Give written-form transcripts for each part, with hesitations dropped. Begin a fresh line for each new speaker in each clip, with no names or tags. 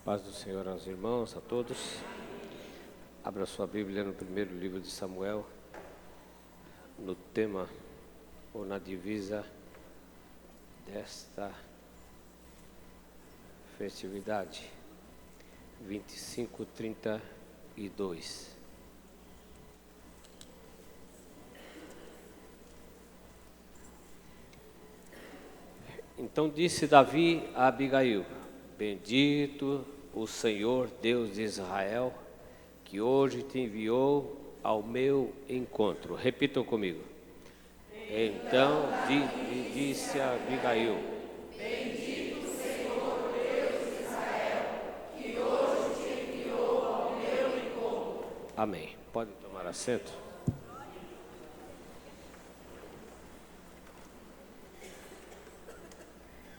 Paz do Senhor aos irmãos, a todos. Abra sua Bíblia no primeiro livro de Samuel, no tema ou na divisa desta festividade, 25:32. Então disse Davi a Abigail: Bendito o Senhor Deus de Israel, que hoje te enviou ao meu encontro. Repitam comigo. Então lhe disse a Abigail:
Bendito o Senhor Deus de Israel, que hoje te enviou ao meu encontro.
Amém. Podem tomar assento.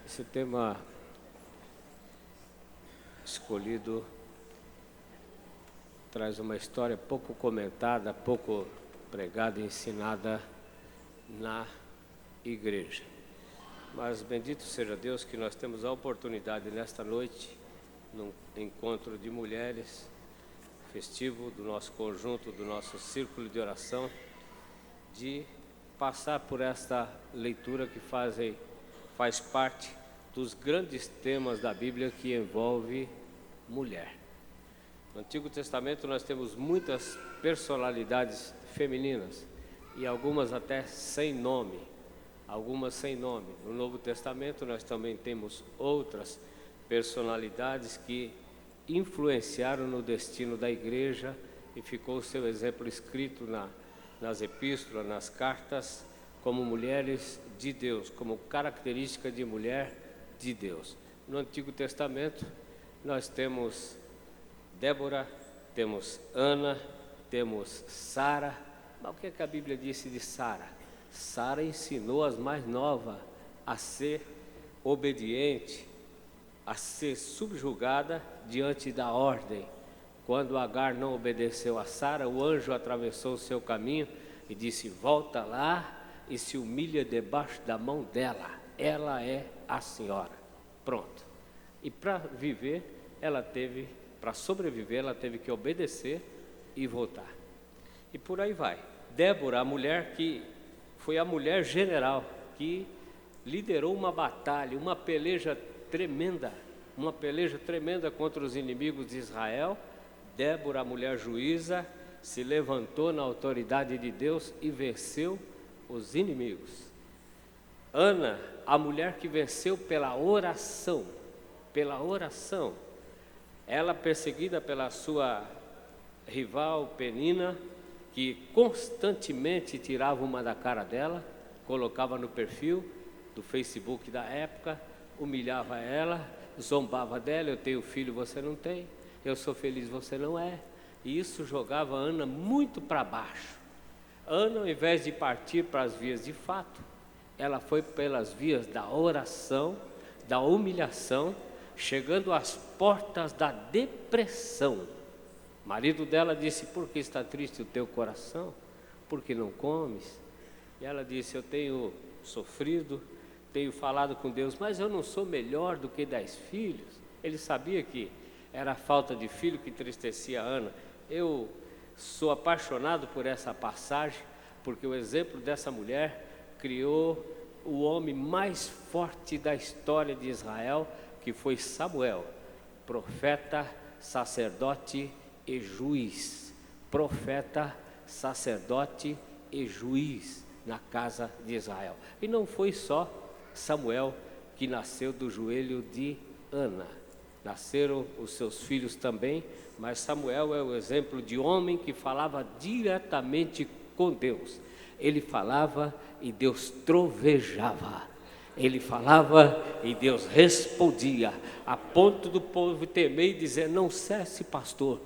Esse tema escolhido traz uma história pouco comentada, pouco pregada e ensinada na igreja. Mas bendito seja Deus que nós temos a oportunidade nesta noite, num encontro de mulheres, festivo do nosso conjunto, do nosso círculo de oração, de passar por esta leitura que faz parte dos grandes temas da Bíblia que envolve mulher. No Antigo Testamento nós temos muitas personalidades femininas e algumas até sem nome, No Novo Testamento nós também temos outras personalidades que influenciaram no destino da igreja e ficou o seu exemplo escrito nas epístolas, nas cartas, como mulheres de Deus, como característica de mulher de Deus. No Antigo Testamento nós temos Débora, temos Ana, temos Sara. Mas o que é que a Bíblia disse de Sara? Sara ensinou as mais novas a ser obediente, a ser subjugada diante da ordem. Quando Agar não obedeceu a Sara, o anjo atravessou o seu caminho e disse: volta lá e se humilha debaixo da mão dela, ela é a senhora. Pronto. E para sobreviver, ela teve que obedecer e voltar. E por aí vai. Débora, a mulher que foi a mulher general, que liderou uma batalha, uma peleja tremenda contra os inimigos de Israel. Débora, a mulher juíza, se levantou na autoridade de Deus e venceu os inimigos. Ana, a mulher que venceu pela oração, ela perseguida pela sua rival Penina, que constantemente tirava uma da cara dela, colocava no perfil do Facebook da época, humilhava ela, zombava dela: eu tenho filho, você não tem, eu sou feliz, você não é. E isso jogava Ana muito para baixo. Ana, ao invés de partir para as vias de fato, ela foi pelas vias da oração, da humilhação, chegando às portas da depressão. O marido dela disse: por que está triste o teu coração? Por que não comes? E ela disse: eu tenho sofrido, tenho falado com Deus, mas eu não sou melhor do que 10 filhos. Ele sabia que era a falta de filho que entristecia Ana. Eu sou apaixonado por essa passagem, porque o exemplo dessa mulher criou o homem mais forte da história de Israel, que foi Samuel, profeta, sacerdote e juiz. Profeta, sacerdote e juiz na casa de Israel. E não foi só Samuel que nasceu do joelho de Ana. Nasceram os seus filhos também, mas Samuel é o exemplo de homem que falava diretamente com Deus. Ele falava e Deus trovejava. Ele falava e Deus respondia, a ponto do povo temer e dizer: não cesse, pastor,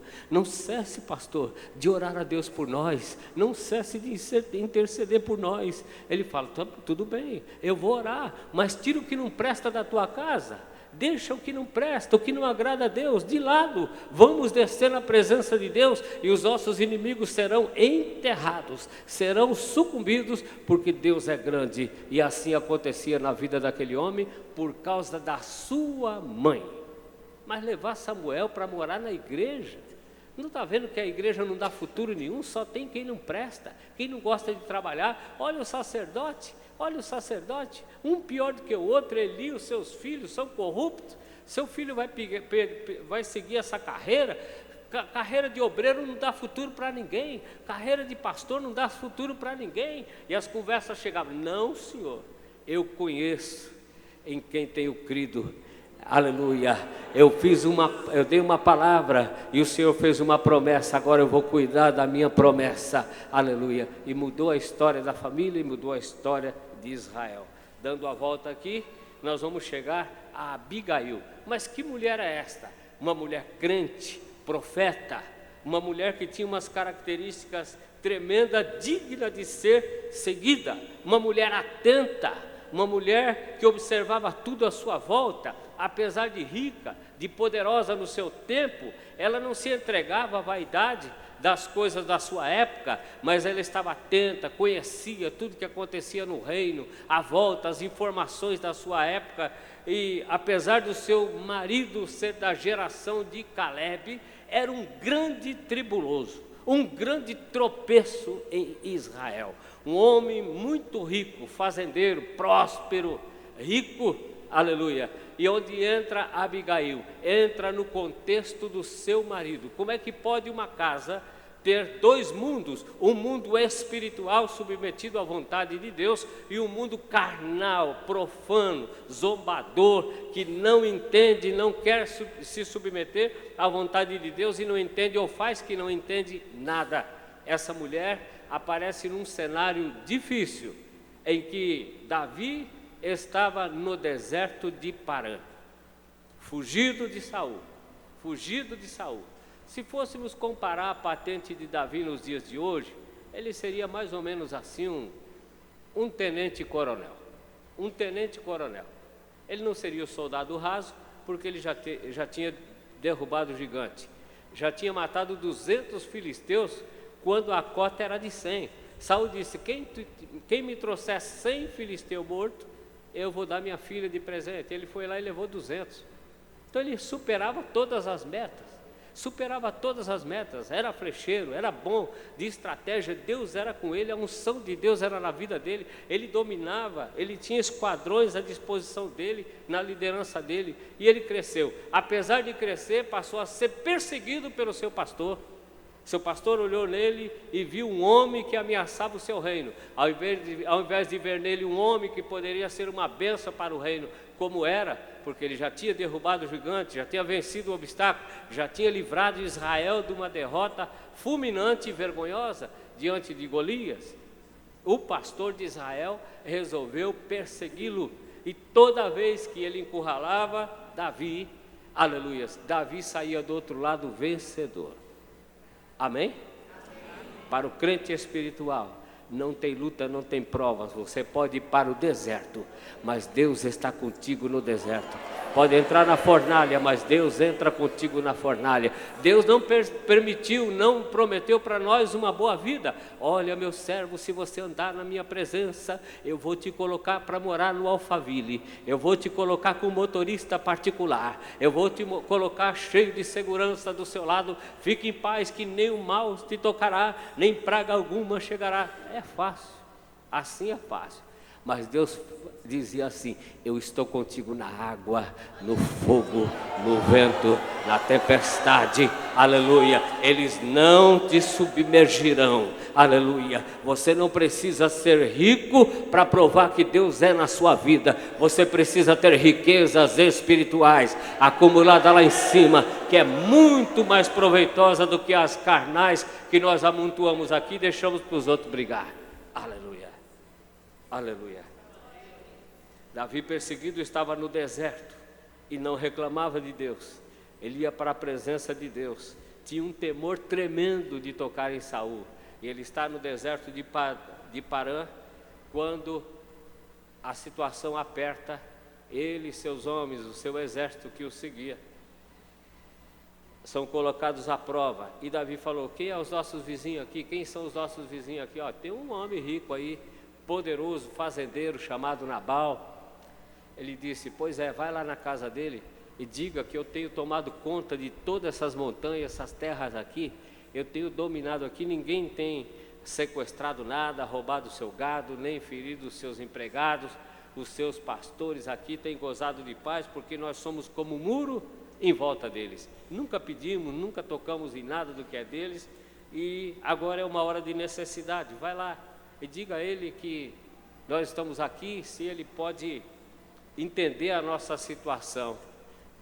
de orar a Deus por nós, não cesse de interceder por nós. Ele fala: tudo bem, eu vou orar, mas tira o que não presta da tua casa. Deixa o que não presta, o que não agrada a Deus de lado. Vamos descer na presença de Deus e os nossos inimigos serão enterrados, serão sucumbidos, porque Deus é grande. E assim acontecia na vida daquele homem por causa da sua mãe. mas levar Samuel para morar na igreja? Não está vendo que a igreja não dá futuro nenhum? Só tem quem não presta, quem não gosta de trabalhar. Olha o sacerdote, um pior do que o outro. Eli, os seus filhos são corruptos. Seu filho vai seguir essa carreira. Carreira de obreiro não dá futuro para ninguém, carreira de pastor não dá futuro para ninguém. E as conversas chegavam: não, senhor, eu conheço em quem tenho crido. Aleluia, eu dei uma palavra e o Senhor fez uma promessa, agora eu vou cuidar da minha promessa. Aleluia. E mudou a história da família e mudou a história de Israel. Dando a volta aqui, nós vamos chegar a Abigail. Mas que mulher é esta? Uma mulher crente, profeta, uma mulher que tinha umas características tremendas, digna de ser seguida, uma mulher atenta, uma mulher que observava tudo à sua volta. Apesar de rica, de poderosa no seu tempo, ela não se entregava à vaidade das coisas da sua época, mas ela estava atenta, conhecia tudo que acontecia no reino, à volta, as informações da sua época. E apesar do seu marido ser da geração de Caleb, era um grande tribuloso, um grande tropeço em Israel, um homem muito rico, fazendeiro, próspero, rico, aleluia. E onde entra Abigail? Entra no contexto do seu marido. Como é que pode uma casa ter dois mundos? Um mundo espiritual submetido à vontade de Deus e um mundo carnal, profano, zombador, que não entende, não quer se submeter à vontade de Deus e não entende, ou faz que não entende nada. Essa mulher aparece num cenário difícil, em que Davi estava no deserto de Parã, fugido de Saul. Se fôssemos comparar a patente de Davi nos dias de hoje, ele seria mais ou menos assim um tenente-coronel. Ele não seria o soldado raso, porque ele já tinha derrubado o gigante, já tinha matado 200 filisteus, quando a cota era de 100. Saul disse: quem me trouxer 100 filisteus mortos, eu vou dar minha filha de presente. Ele foi lá e levou 200. Então ele superava todas as metas, era flecheiro, era bom de estratégia, Deus era com ele, a unção de Deus era na vida dele, ele dominava, ele tinha esquadrões à disposição dele, na liderança dele, e ele cresceu. Apesar de crescer, passou a ser perseguido pelo seu pastor. Seu pastor olhou nele e viu um homem que ameaçava o seu reino. Ao invés de ver nele um homem que poderia ser uma bênção para o reino, como era, porque ele já tinha derrubado o gigante, já tinha vencido o obstáculo, já tinha livrado Israel de uma derrota fulminante e vergonhosa diante de Golias, o pastor de Israel resolveu persegui-lo. E toda vez que ele encurralava Davi, aleluia, Davi saía do outro lado vencedor. Amém? Para o crente espiritual, não tem luta, não tem provas. Você pode ir para o deserto, mas Deus está contigo no deserto. Pode entrar na fornalha, mas Deus entra contigo na fornalha. Deus não permitiu, não prometeu para nós uma boa vida. Olha, meu servo, se você andar na minha presença, eu vou te colocar para morar no Alphaville, eu vou te colocar com motorista particular, eu vou te colocar cheio de segurança do seu lado. Fique em paz, que nem o mal te tocará, nem praga alguma chegará. É fácil, assim é fácil. Mas Deus dizia assim: eu estou contigo na água, no fogo, no vento, na tempestade, aleluia. Eles não te submergirão, aleluia. Você não precisa ser rico para provar que Deus é na sua vida. Você precisa ter riquezas espirituais acumuladas lá em cima, que é muito mais proveitosa do que as carnais que nós amontoamos aqui e deixamos para os outros brigar. Aleluia. Aleluia. Davi, perseguido, estava no deserto e não reclamava de Deus. Ele ia para a presença de Deus. Tinha um temor tremendo de tocar em Saul. E ele está no deserto de Parã, quando a situação aperta. Ele e seus homens, o seu exército que o seguia, são colocados à prova. E Davi falou: quem é os nossos vizinhos aqui? Quem são os nossos vizinhos aqui? Tem um homem rico aí, poderoso, fazendeiro, chamado Nabal. Ele disse: pois é, vai lá na casa dele e diga que eu tenho tomado conta de todas essas montanhas, essas terras aqui, eu tenho dominado aqui, ninguém tem sequestrado nada, roubado o seu gado, nem ferido os seus empregados, os seus pastores aqui têm gozado de paz, porque nós somos como um muro em volta deles. Nunca pedimos, nunca tocamos em nada do que é deles, e agora é uma hora de necessidade. Vai lá e diga a ele que nós estamos aqui, se ele pode entender a nossa situação.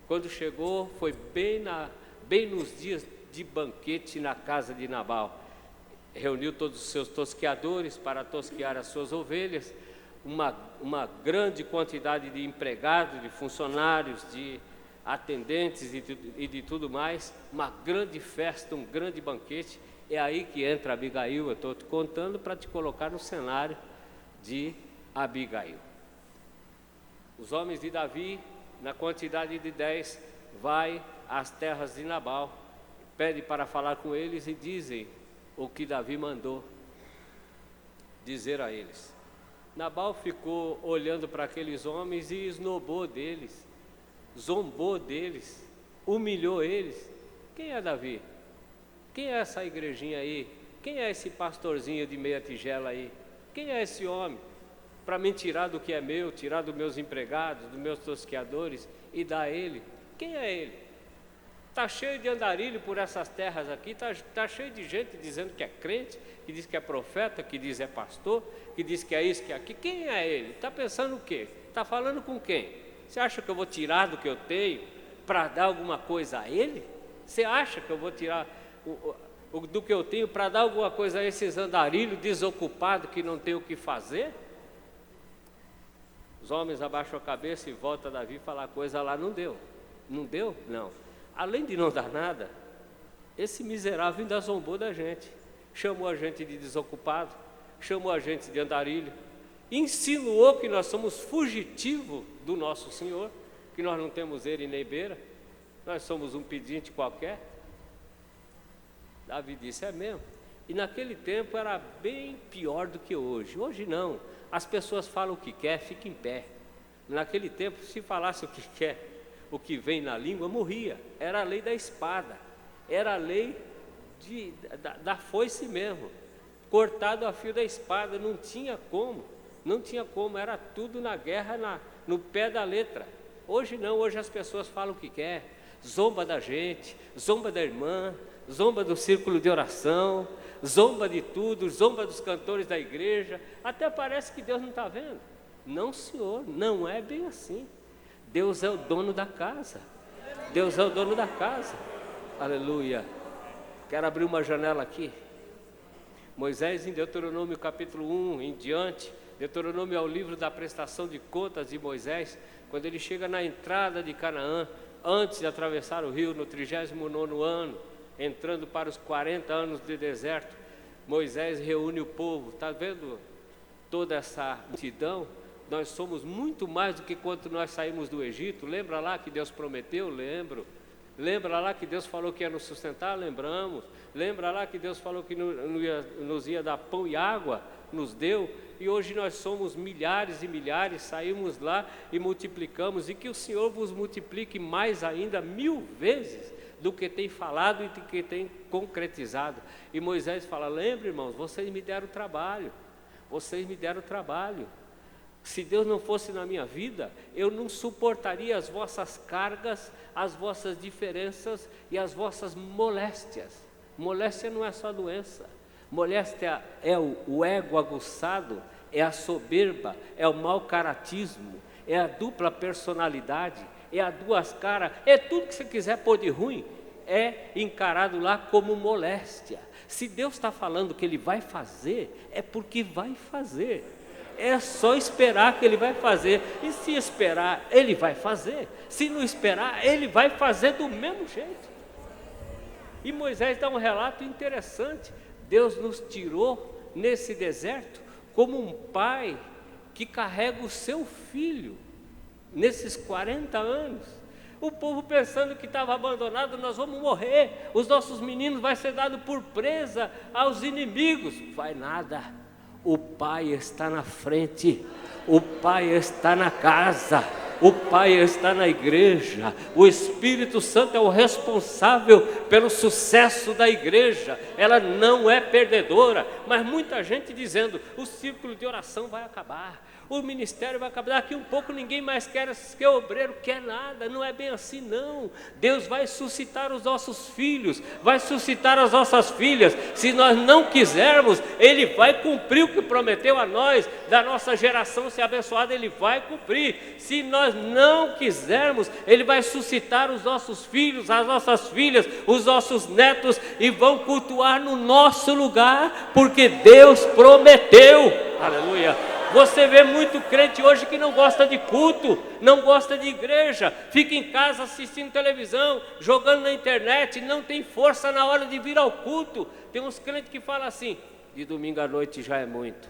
Quando chegou, foi bem nos dias de banquete na casa de Nabal. Reuniu todos os seus tosqueadores para tosquear as suas ovelhas, uma grande quantidade de empregados, de funcionários, de atendentes e de tudo mais, uma grande festa, um grande banquete. É aí que entra Abigail. Eu estou te contando para te colocar no cenário de Abigail. Os homens de Davi, na quantidade de 10, vai às terras de Nabal, pede para falar com eles e dizem o que Davi mandou dizer a eles. Nabal ficou olhando para aqueles homens e esnobou deles, zombou deles, humilhou eles. Quem é Davi? Quem é essa igrejinha aí? Quem é esse pastorzinho de meia tigela aí? Quem é esse homem? Para me tirar do que é meu, tirar dos meus empregados, dos meus tosqueadores e dar a ele. Quem é ele? Está cheio de andarilho por essas terras aqui, está cheio de gente dizendo que é crente, que diz que é profeta, que diz que é pastor, que diz que é isso, que é aquilo. Quem é ele? Está pensando o quê? Está falando com quem? Você acha que eu vou tirar do que eu tenho para dar alguma coisa a ele? Você acha que eu vou tirar do que eu tenho para dar alguma coisa a esses andarilhos desocupados que não tem o que fazer? Os homens abaixam a cabeça e volta a Davi falar a coisa lá, não deu. Não deu? Não. Além de não dar nada, esse miserável ainda zombou da gente, chamou a gente de desocupado, chamou a gente de andarilho, insinuou que nós somos fugitivos do nosso Senhor, que nós não temos ele nem beira, nós somos um pedinte qualquer. Davi disse, é mesmo. E naquele tempo era bem pior do que hoje. Hoje não, as pessoas falam o que quer, fica em pé. Naquele tempo, se falasse o que quer, o que vem na língua, morria. Era a lei da espada, era a lei da foice mesmo, cortado a fio da espada, não tinha como, era tudo na guerra, no pé da letra. Hoje não, hoje as pessoas falam o que quer, zomba da gente, zomba da irmã, zomba do círculo de oração, zomba de tudo, zomba dos cantores da igreja, até parece que Deus não está vendo. Não, senhor, não é bem assim. Deus é o dono da casa, Deus é o dono da casa, aleluia. Quero abrir uma janela aqui. Moisés, em Deuteronômio capítulo 1 em diante, Deuteronômio é o livro da prestação de contas de Moisés, quando ele chega na entrada de Canaã, antes de atravessar o rio, no 39º ano, entrando para os 40 anos de deserto, Moisés reúne o povo. Está vendo toda essa multidão? Nós somos muito mais do que quando nós saímos do Egito. Lembra lá que Deus prometeu? Lembro. Lembra lá que Deus falou que ia nos sustentar? Lembramos. Lembra lá que Deus falou que nos ia dar pão e água? Nos deu. E hoje nós somos milhares e milhares, saímos lá e multiplicamos. E que o Senhor vos multiplique mais ainda, 1000 vezes, do que tem falado e do que tem concretizado. E Moisés fala, lembra, irmãos, vocês me deram trabalho. Vocês me deram trabalho. Se Deus não fosse na minha vida, eu não suportaria as vossas cargas, as vossas diferenças e as vossas moléstias. Moléstia não é só doença. Moléstia é o ego aguçado, é a soberba, é o mau caratismo, é a dupla personalidade, é a duas caras, é tudo que você quiser pôr de ruim, é encarado lá como moléstia. Se Deus está falando que Ele vai fazer, é porque vai fazer. É só esperar que Ele vai fazer. E se esperar, Ele vai fazer. Se não esperar, Ele vai fazer do mesmo jeito. E Moisés dá um relato interessante. Deus nos tirou nesse deserto como um pai que carrega o seu filho nesses 40 anos. O povo pensando que estava abandonado, nós vamos morrer, os nossos meninos vão ser dados por presa aos inimigos. Vai nada. O Pai está na frente, o Pai está na casa, O Pai está na igreja, o Espírito Santo é o responsável pelo sucesso da igreja. Ela não é perdedora, mas muita gente dizendo: o círculo de oração vai acabar, o ministério vai acabar, daqui um pouco ninguém mais quer obreiro, quer nada. Não é bem assim não. Deus vai suscitar os nossos filhos, vai suscitar as nossas filhas. Se nós não quisermos, Ele vai cumprir o que prometeu a nós, da nossa geração ser abençoada, Ele vai cumprir. Se nós não quisermos, Ele vai suscitar os nossos filhos, as nossas filhas, os nossos netos, e vão cultuar no nosso lugar, porque Deus prometeu. Aleluia. Você vê muito crente hoje que não gosta de culto, não gosta de igreja, fica em casa assistindo televisão, jogando na internet, não tem força na hora de vir ao culto. Tem uns crentes que falam assim: de domingo à noite já é muito.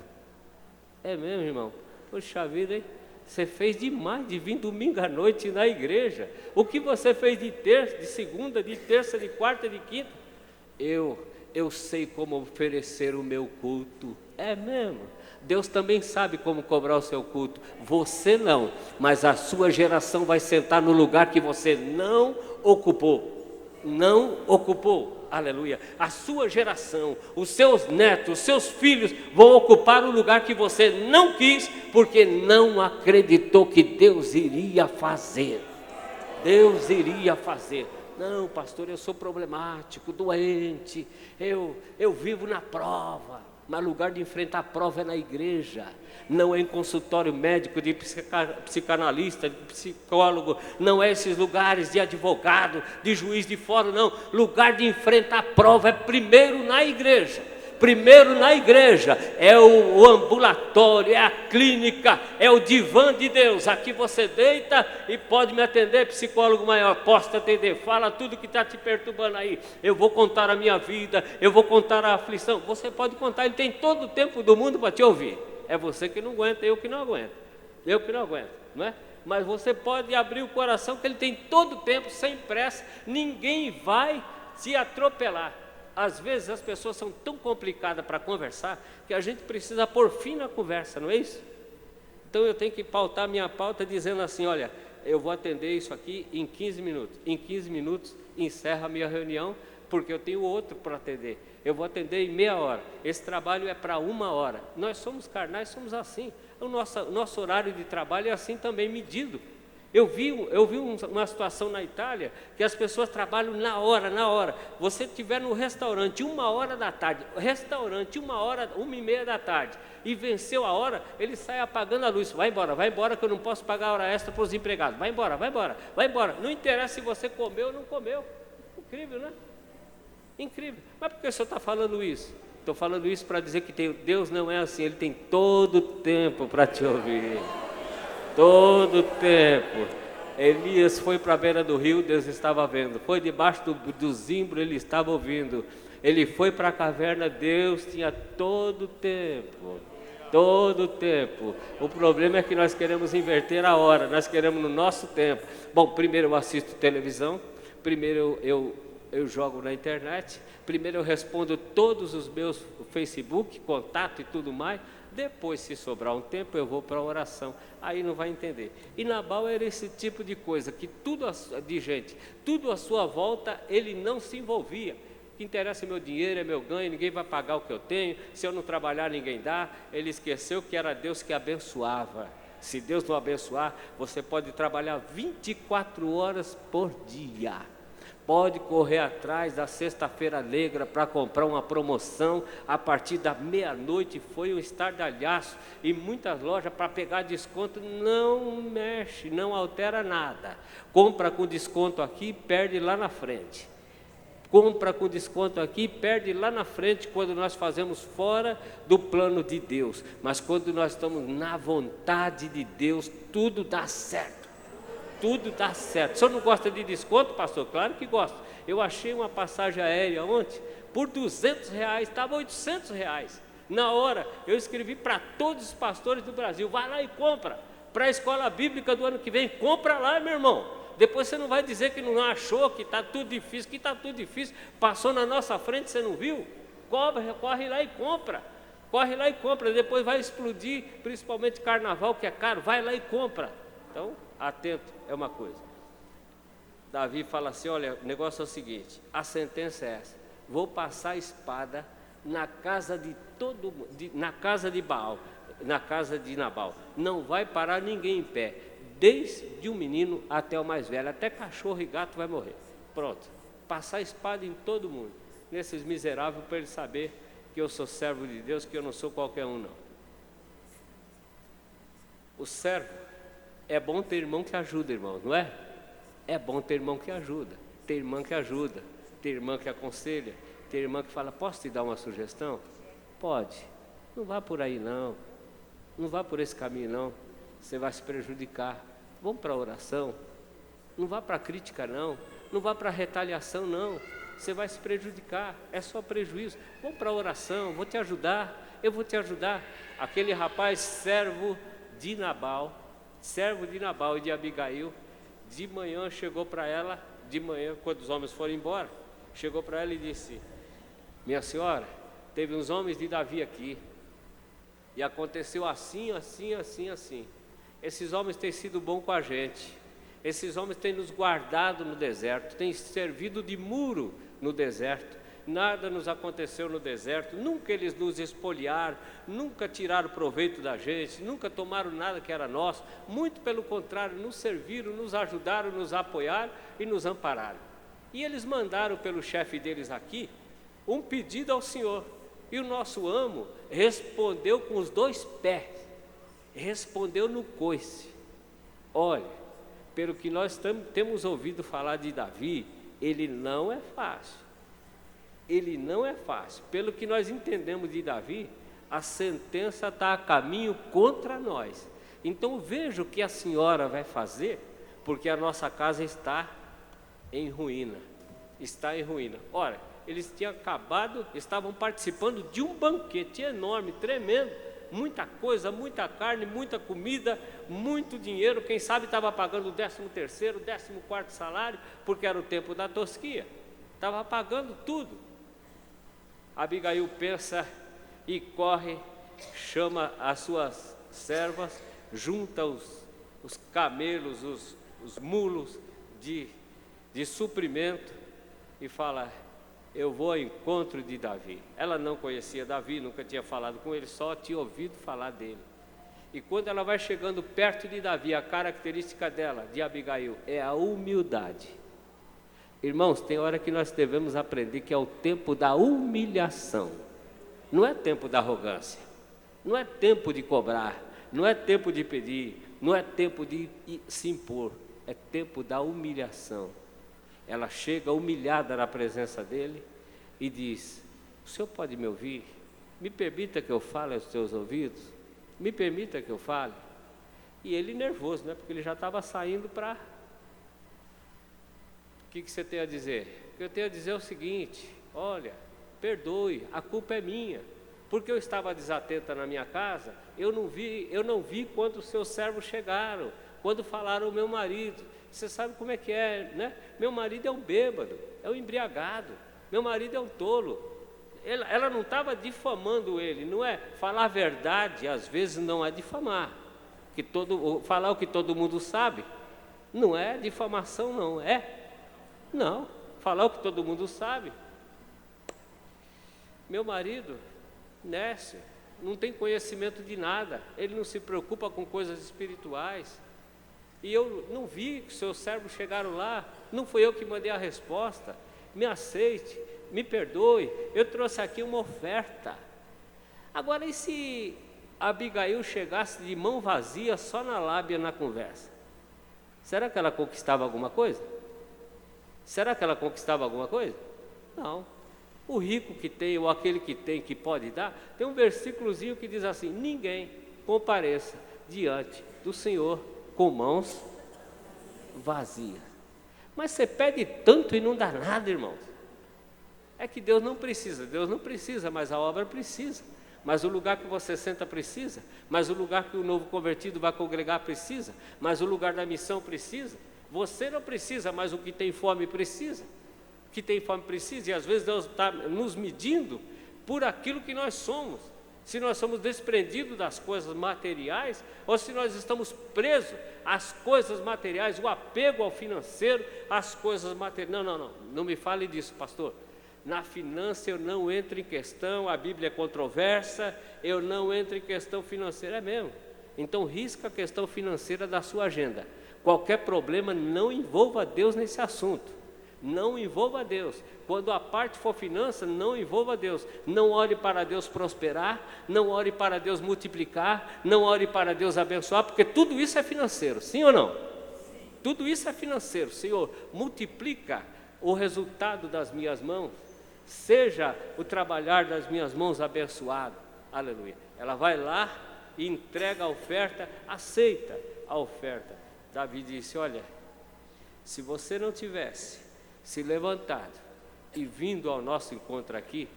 É mesmo, irmão? Poxa vida, hein? Você fez demais de vir domingo à noite na igreja. O que você fez de terça, de segunda, de terça, de quarta, de quinta? Eu sei como oferecer o meu culto. É mesmo? Deus também sabe como cobrar o seu culto. Você não, mas a sua geração vai sentar no lugar que você não ocupou. Não ocupou. Aleluia. A sua geração, os seus netos, os seus filhos vão ocupar o lugar que você não quis, porque não acreditou que Deus iria fazer. Deus iria fazer. Não, pastor, eu sou problemático, doente, eu vivo na prova. Mas lugar de enfrentar a prova é na igreja, não é em consultório médico, de psicanalista, de psicólogo, não é esses lugares de advogado, de juiz de fora, não. Lugar de enfrentar a prova é primeiro na igreja. Primeiro na igreja, é o ambulatório, é a clínica, é o divã de Deus. Aqui você deita e pode me atender, psicólogo maior, posso atender, fala tudo que está te perturbando aí. Eu vou contar a minha vida, eu vou contar a aflição. Você pode contar, ele tem todo o tempo do mundo para te ouvir. É você que não aguenta, eu que não aguento. Eu que não aguento, não é? Mas você pode abrir o coração, que ele tem todo o tempo, sem pressa, ninguém vai te atropelar. Às vezes as pessoas são tão complicadas para conversar que a gente precisa pôr fim na conversa, não é isso? Então eu tenho que pautar minha pauta dizendo assim: olha, eu vou atender isso aqui em 15 minutos. Em 15 minutos encerra a minha reunião, porque eu tenho outro para atender. Eu vou atender em meia hora. Esse trabalho é para 1 hora. Nós somos carnais, somos assim. O nosso horário de trabalho é assim também, medido. Eu vi uma situação na Itália que as pessoas trabalham na hora. Você estiver no restaurante 1h da tarde, restaurante 1h30 da tarde, e venceu a hora, ele sai apagando a luz. Vai embora que eu não posso pagar hora extra para os empregados. Vai embora. Não interessa se você comeu ou não comeu. Incrível, né? Incrível. Mas por que o senhor está falando isso? Estou falando isso para dizer que Deus não é assim, Ele tem todo o tempo para te ouvir. Todo o tempo. Elias foi para a beira do rio, Deus estava vendo. Foi debaixo do zimbro, Ele estava ouvindo. Ele foi para a caverna, Deus tinha todo o tempo. Todo o tempo. O problema é que nós queremos inverter a hora, nós queremos no nosso tempo. Bom, primeiro eu assisto televisão, primeiro eu jogo na internet, primeiro eu respondo todos os meus Facebook, contato e tudo mais. Depois, se sobrar um tempo, eu vou para a oração. Aí não vai entender. E Nabal era esse tipo de coisa, que tudo à sua volta, ele não se envolvia. O que interessa é meu dinheiro, é meu ganho, ninguém vai pagar o que eu tenho. Se eu não trabalhar, ninguém dá. Ele esqueceu que era Deus que abençoava. Se Deus não abençoar, você pode trabalhar 24 horas por dia. Pode correr atrás da sexta-feira negra para comprar uma promoção. A partir da meia-noite foi um estardalhaço. E muitas lojas para pegar desconto não mexe, não altera nada. Compra com desconto aqui, perde lá na frente. Compra com desconto aqui, perde lá na frente quando nós fazemos fora do plano de Deus. Mas quando nós estamos na vontade de Deus, tudo dá certo. Tudo dá certo. O senhor não gosta de desconto, pastor? Claro que gosta. Eu achei uma passagem aérea ontem por R$200, estava R$800. Na hora, eu escrevi para todos os pastores do Brasil: vai lá e compra. Para a escola bíblica do ano que vem, compra lá, meu irmão. Depois você não vai dizer que não achou, que está tudo difícil, passou na nossa frente, você não viu? Corre lá e compra. Depois vai explodir, principalmente carnaval, que é caro, vai lá e compra. Então, atento é uma coisa. Davi fala assim, olha, o negócio é o seguinte, a sentença é essa, vou passar a espada na casa de todo mundo, na casa de Baal, na casa de Nabal, não vai parar ninguém em pé, desde o menino até o mais velho, até cachorro e gato vai morrer. Pronto, passar a espada em todo mundo, nesses miseráveis, para ele saber que eu sou servo de Deus, que eu não sou qualquer um não. O servo, é bom ter irmão que ajuda, irmão, não é? É bom ter irmão que ajuda, ter irmã que ajuda, ter irmã que aconselha, ter irmã que fala, posso te dar uma sugestão? Pode, não vá por aí não, não vá por esse caminho não, você vai se prejudicar. Vamos para a oração, não vá para a crítica não, não vá para a retaliação não, você vai se prejudicar, é só prejuízo. Vamos para a oração, vou te ajudar, eu vou te ajudar. Aquele rapaz, servo de Nabal e de Abigail, de manhã chegou para ela, de manhã, quando os homens foram embora, chegou para ela e disse, minha senhora, teve uns homens de Davi aqui, e aconteceu assim, assim, assim, assim. Esses homens têm sido bons com a gente, esses homens têm nos guardado no deserto, têm servido de muro no deserto, nada nos aconteceu no deserto, nunca eles nos espoliaram, nunca tiraram proveito da gente, nunca tomaram nada que era nosso, muito pelo contrário, nos serviram, nos ajudaram, nos apoiaram e nos ampararam. E eles mandaram pelo chefe deles aqui um pedido ao Senhor, e o nosso amo respondeu com os 2 pés, respondeu no coice. Olha, pelo que nós temos ouvido falar de Davi, ele não é fácil. Ele não é fácil. Pelo que nós entendemos de Davi, a sentença está a caminho contra nós. Então veja o que a senhora vai fazer, porque a nossa casa está em ruína. Está em ruína. Ora, eles tinham acabado, estavam participando de um banquete enorme, tremendo, muita coisa, muita carne, muita comida, muito dinheiro, quem sabe estava pagando o 13º, 14º salário, porque era o tempo da tosquia, estava pagando tudo. Abigail pensa e corre, chama as suas servas, junta os camelos, os mulos de suprimento e fala, eu vou ao encontro de Davi. Ela não conhecia Davi, nunca tinha falado com ele, só tinha ouvido falar dele. E quando ela vai chegando perto de Davi, a característica dela, de Abigail, é a humildade. Irmãos, tem hora que nós devemos aprender que é o tempo da humilhação. Não é tempo da arrogância, não é tempo de cobrar, não é tempo de pedir, não é tempo de se impor, é tempo da humilhação. Ela chega humilhada na presença dele e diz, o senhor pode me ouvir? Me permita que eu fale aos seus ouvidos? Me permita que eu fale? E ele nervoso, né? Porque ele já estava saindo para... O que você tem a dizer? O que eu tenho a dizer é o seguinte, olha, perdoe, a culpa é minha, porque eu estava desatenta na minha casa, eu não vi quando os seus servos chegaram, quando falaram ao meu marido. Você sabe como é que é, né? Meu marido é um bêbado, é um embriagado, meu marido é um tolo. Ela não estava difamando ele, não é? Falar a verdade, às vezes, não é difamar. Falar o que todo mundo sabe, não é difamação, não é? Não, falar o que todo mundo sabe. Meu marido, Nécio, não tem conhecimento de nada, ele não se preocupa com coisas espirituais. E eu não vi que seus servos chegaram lá, não fui eu que mandei a resposta, me aceite, me perdoe, eu trouxe aqui uma oferta. Agora, e se Abigail chegasse de mão vazia, só na lábia na conversa? Será que ela conquistava alguma coisa? Será que ela conquistava alguma coisa? Não. O rico que tem, ou aquele que tem, que pode dar, tem um versículozinho que diz assim, ninguém compareça diante do Senhor com mãos vazias. Mas você pede tanto e não dá nada, irmãos. É que Deus não precisa, mas a obra precisa. Mas o lugar que você senta precisa, mas o lugar que o novo convertido vai congregar precisa, mas o lugar da missão precisa. Você não precisa, mas o que tem fome precisa. O que tem fome precisa, e às vezes Deus está nos medindo por aquilo que nós somos. Se nós somos desprendidos das coisas materiais, ou se nós estamos presos às coisas materiais, o apego ao financeiro, às coisas materiais. Não me fale disso, pastor. Na finança eu não entro em questão, a Bíblia é controversa, eu não entro em questão financeira, é mesmo. Então risca a questão financeira da sua agenda. Qualquer problema, não envolva Deus nesse assunto. Não envolva Deus. Quando a parte for finança, não envolva Deus. Não ore para Deus prosperar, não ore para Deus multiplicar, não ore para Deus abençoar, porque tudo isso é financeiro, sim ou não? Sim. Tudo isso é financeiro. Senhor, multiplica o resultado das minhas mãos, seja o trabalhar das minhas mãos abençoado. Aleluia. Ela vai lá e entrega a oferta, aceita a oferta. Davi disse: olha, se você não tivesse se levantado e vindo ao nosso encontro aqui,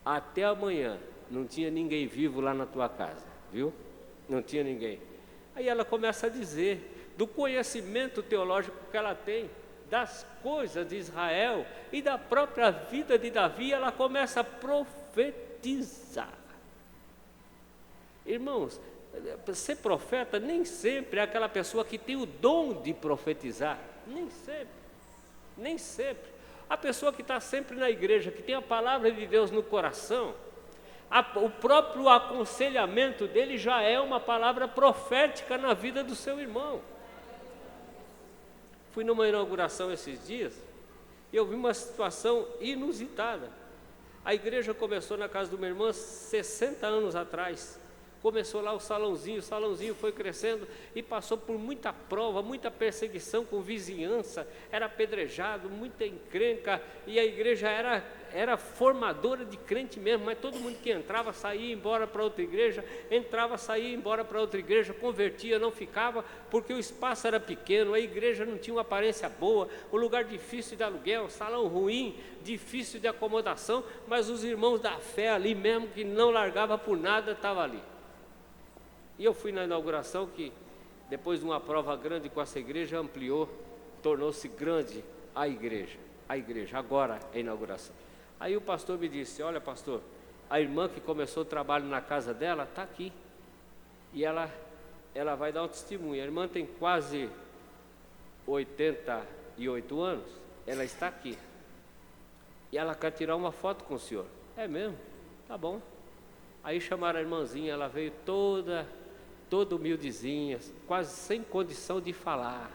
até amanhã não tinha ninguém vivo lá na tua casa, viu? Não tinha ninguém. Aí ela começa a dizer do conhecimento teológico que ela tem, das coisas de Israel e da própria vida de Davi. Ela começa a profetizar. Irmãos, ser profeta nem sempre é aquela pessoa que tem o dom de profetizar, nem sempre. Nem sempre. A pessoa que está sempre na igreja, que tem a palavra de Deus no coração, o próprio aconselhamento dele já é uma palavra profética na vida do seu irmão. Fui numa inauguração esses dias e eu vi uma situação inusitada. A igreja começou na casa do meu irmão 60 anos atrás. Começou lá o salãozinho foi crescendo e passou por muita prova, muita perseguição com vizinhança, era apedrejado, muita encrenca, e a igreja era formadora de crente mesmo, mas todo mundo que entrava, saía e ia embora para outra igreja, entrava, saía e ia embora para outra igreja, convertia, não ficava, porque o espaço era pequeno, a igreja não tinha uma aparência boa, o lugar difícil de aluguel, salão ruim, difícil de acomodação, mas os irmãos da fé ali mesmo, que não largava por nada, estavam ali. E eu fui na inauguração que, depois de uma prova grande com essa igreja, ampliou, tornou-se grande a igreja, agora é a inauguração. Aí o pastor me disse: olha, pastor, a irmã que começou o trabalho na casa dela está aqui, e ela vai dar um testemunho. A irmã tem quase 88 anos, ela está aqui, e ela quer tirar uma foto com o senhor. É mesmo? Tá bom. Aí chamaram a irmãzinha, ela veio toda humildezinha, quase sem condição de falar,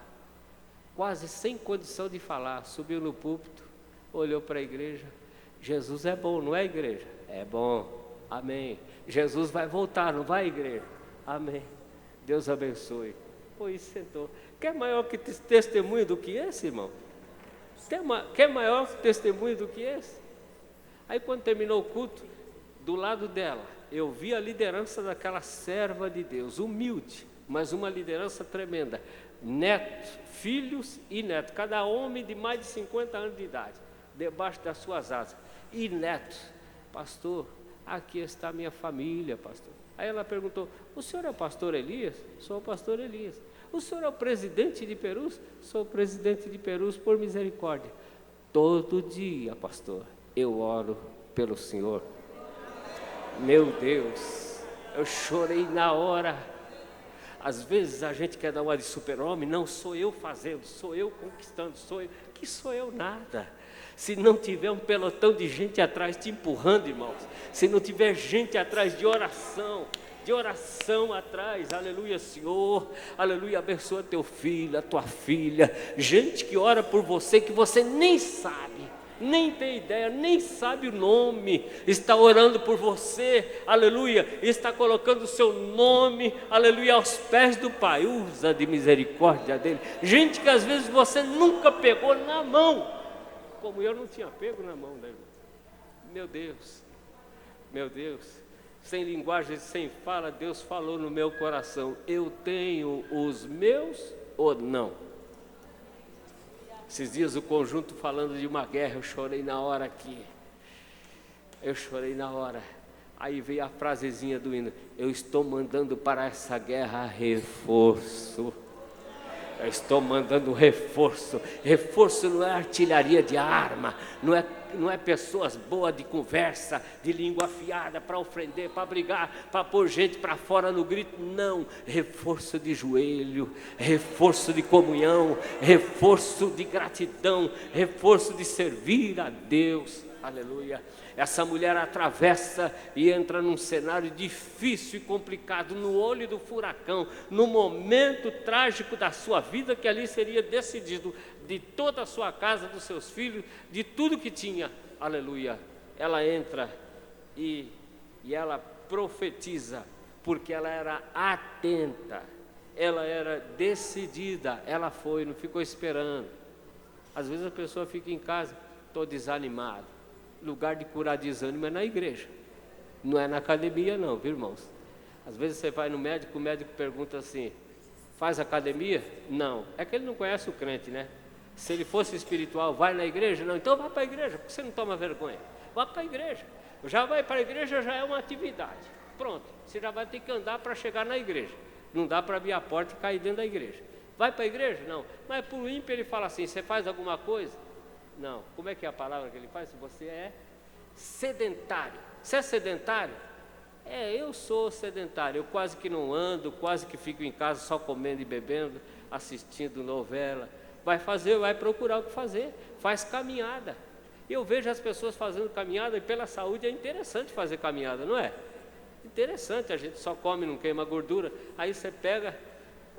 subiu no púlpito, olhou para a igreja: Jesus é bom, não é, igreja? É bom, amém. Jesus vai voltar, não vai, igreja? Amém. Deus abençoe. Foi isso, sentou. Quer maior que testemunho do que esse, irmão? Quer maior testemunho do que esse? Aí quando terminou o culto, do lado dela, eu vi a liderança daquela serva de Deus, humilde, mas uma liderança tremenda. Netos, filhos e netos, cada homem de mais de 50 anos de idade, debaixo das suas asas. E netos: pastor, aqui está a minha família, pastor. Aí ela perguntou: o senhor é o pastor Elias? Sou o pastor Elias. O senhor é o presidente de Perus? Sou o presidente de Perus, por misericórdia. Todo dia, pastor, eu oro pelo senhor. Meu Deus, eu chorei na hora. Às vezes a gente quer dar uma de super-homem. Não sou eu fazendo, sou eu conquistando, que sou eu nada. Se não tiver um pelotão de gente atrás te empurrando, irmãos, se não tiver gente atrás de oração atrás, aleluia, Senhor, aleluia, abençoa teu filho, a tua filha, gente que ora por você, que você nem sabe, nem tem ideia, nem sabe o nome, está orando por você, aleluia, está colocando o seu nome, aleluia, aos pés do Pai. Usa de misericórdia dele. Gente que às vezes você nunca pegou na mão, como eu não tinha pego na mão, né, irmão? Meu Deus, sem linguagem, sem fala, Deus falou no meu coração: eu tenho os meus ou não? Esses dias o conjunto falando de uma guerra, eu chorei na hora aqui. Aí veio a frasezinha do hino: eu estou mandando para essa guerra reforço. Eu estou mandando reforço. Reforço não é artilharia de arma, não é pessoas boas de conversa, de língua afiada para ofender, para brigar, para pôr gente para fora no grito. Não, reforço de joelho, reforço de comunhão, reforço de gratidão, reforço de servir a Deus. Aleluia. Essa mulher atravessa e entra num cenário difícil e complicado, no olho do furacão, no momento trágico da sua vida, que ali seria decidido de toda a sua casa, dos seus filhos, de tudo que tinha. Aleluia. Ela entra e ela profetiza, porque ela era atenta, ela era decidida, ela foi, não ficou esperando. Às vezes a pessoa fica em casa, estou desanimado. Lugar de curar desânimo é na igreja, não é na academia não, viu, irmãos? Às vezes você vai no médico, o médico pergunta assim: faz academia? Não, é que ele não conhece o crente, né? Se ele fosse espiritual, vai na igreja? Não, então vá para a igreja, porque você não toma vergonha. Vá para a igreja, já vai para a igreja, já é uma atividade. Pronto, você já vai ter que andar para chegar na igreja. Não dá para abrir a porta e cair dentro da igreja. Vai para a igreja? Não, mas para o ímpio ele fala assim: você faz alguma coisa? Não, como é que é a palavra que ele faz? Se você é sedentário. Você é sedentário? Eu sou sedentário, eu quase que não ando, quase que fico em casa só comendo e bebendo, assistindo novela. Vai procurar o que fazer, faz caminhada. Eu vejo as pessoas fazendo caminhada e pela saúde é interessante fazer caminhada, não é? Interessante, a gente só come, não queima gordura. Aí você pega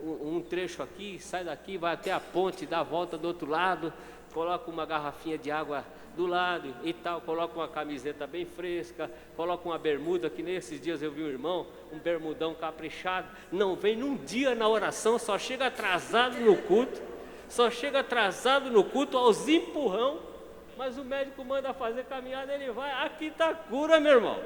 um trecho aqui, sai daqui, vai até a ponte, dá a volta do outro lado, coloca uma garrafinha de água do lado e tal, coloca uma camiseta bem fresca, coloca uma bermuda, que nesses dias eu vi um irmão, um bermudão caprichado, não vem num dia na oração, só chega atrasado no culto, aos empurrão, mas o médico manda fazer caminhada, ele vai, aqui está cura, meu irmão,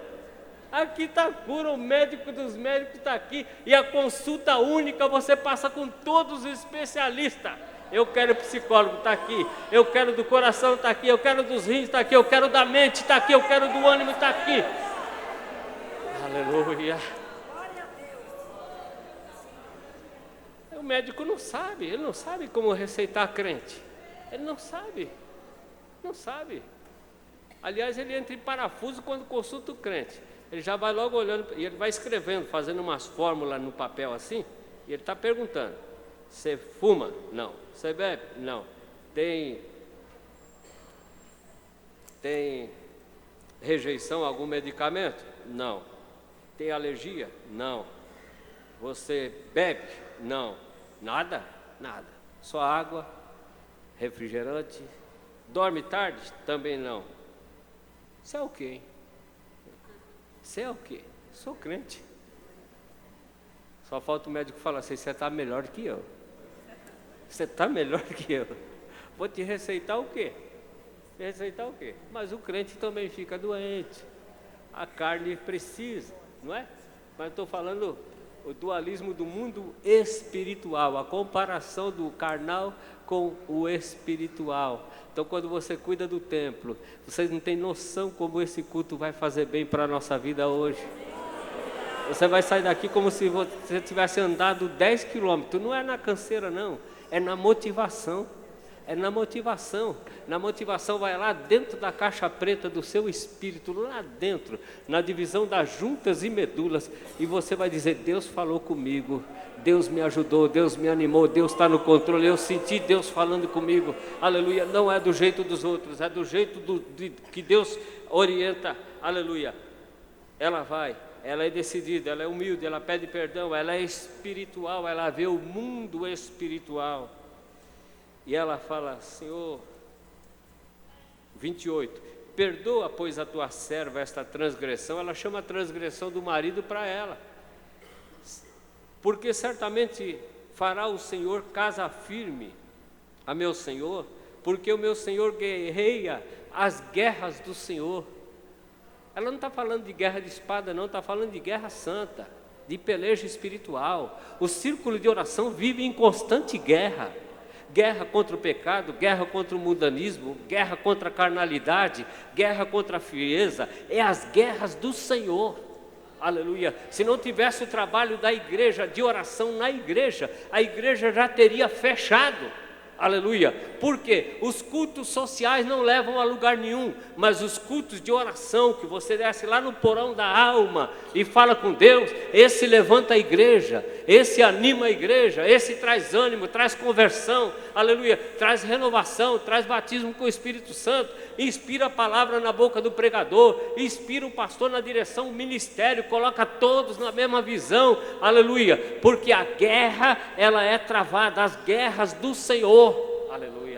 aqui está cura, o médico dos médicos está aqui, e a consulta única você passa com todos os especialistas. Eu quero psicólogo, está aqui. Eu quero do coração, está aqui. Eu quero dos rins, está aqui. Eu quero da mente, está aqui. Eu quero do ânimo, está aqui. Aleluia. O médico não sabe, ele não sabe como receitar crente. Ele não sabe. Aliás, ele entra em parafuso quando consulta o crente. Ele já vai logo olhando, e ele vai escrevendo, fazendo umas fórmulas no papel assim, e ele está perguntando: você fuma? Não. Você bebe? Não. Tem rejeição a algum medicamento? Não. Tem alergia? Não. Você bebe? Não. Nada? Nada. Só água, refrigerante. Dorme tarde? Também não. Você é o quê, hein? Você é o quê? Sou crente. Só falta o médico falar assim: você está melhor que eu. Você está melhor que eu. Vou te receitar o quê? Mas o crente também fica doente. A carne precisa, não é? Mas estou falando o dualismo do mundo espiritual, a comparação do carnal com o espiritual. Então, quando você cuida do templo, vocês não têm noção como esse culto vai fazer bem para a nossa vida hoje. Você vai sair daqui como se você tivesse andado 10 quilômetros. Não é na canseira, não. É na motivação. Na motivação vai lá dentro da caixa preta do seu espírito, lá dentro, na divisão das juntas e medulas. E você vai dizer: Deus falou comigo, Deus me ajudou, Deus me animou, Deus está no controle. Eu senti Deus falando comigo. Aleluia. Não é do jeito dos outros, é do jeito que Deus orienta. Aleluia. Ela vai. Ela é decidida, ela é humilde, ela pede perdão, ela é espiritual, ela vê o mundo espiritual. E ela fala: Senhor, 28, perdoa, pois, a tua serva esta transgressão. Ela chama a transgressão do marido para ela. Porque certamente fará o Senhor casa firme a meu Senhor, porque o meu Senhor guerreia as guerras do Senhor. Ela não está falando de guerra de espada, não, está falando de guerra santa, de peleja espiritual. O círculo de oração vive em constante guerra. Guerra contra o pecado, guerra contra o mundanismo, guerra contra a carnalidade, guerra contra a frieza. É as guerras do Senhor. Aleluia. Se não tivesse o trabalho da igreja, de oração na igreja, a igreja já teria fechado. Aleluia. Por quê? Os cultos sociais não levam a lugar nenhum, mas os cultos de oração, que você desce lá no porão da alma e fala com Deus, esse levanta a igreja, esse anima a igreja, esse traz ânimo, traz conversão, aleluia, traz renovação, traz batismo com o Espírito Santo, inspira a palavra na boca do pregador, inspira o pastor na direção, o ministério, coloca todos na mesma visão, aleluia, porque a guerra, ela é travada, as guerras do Senhor, aleluia.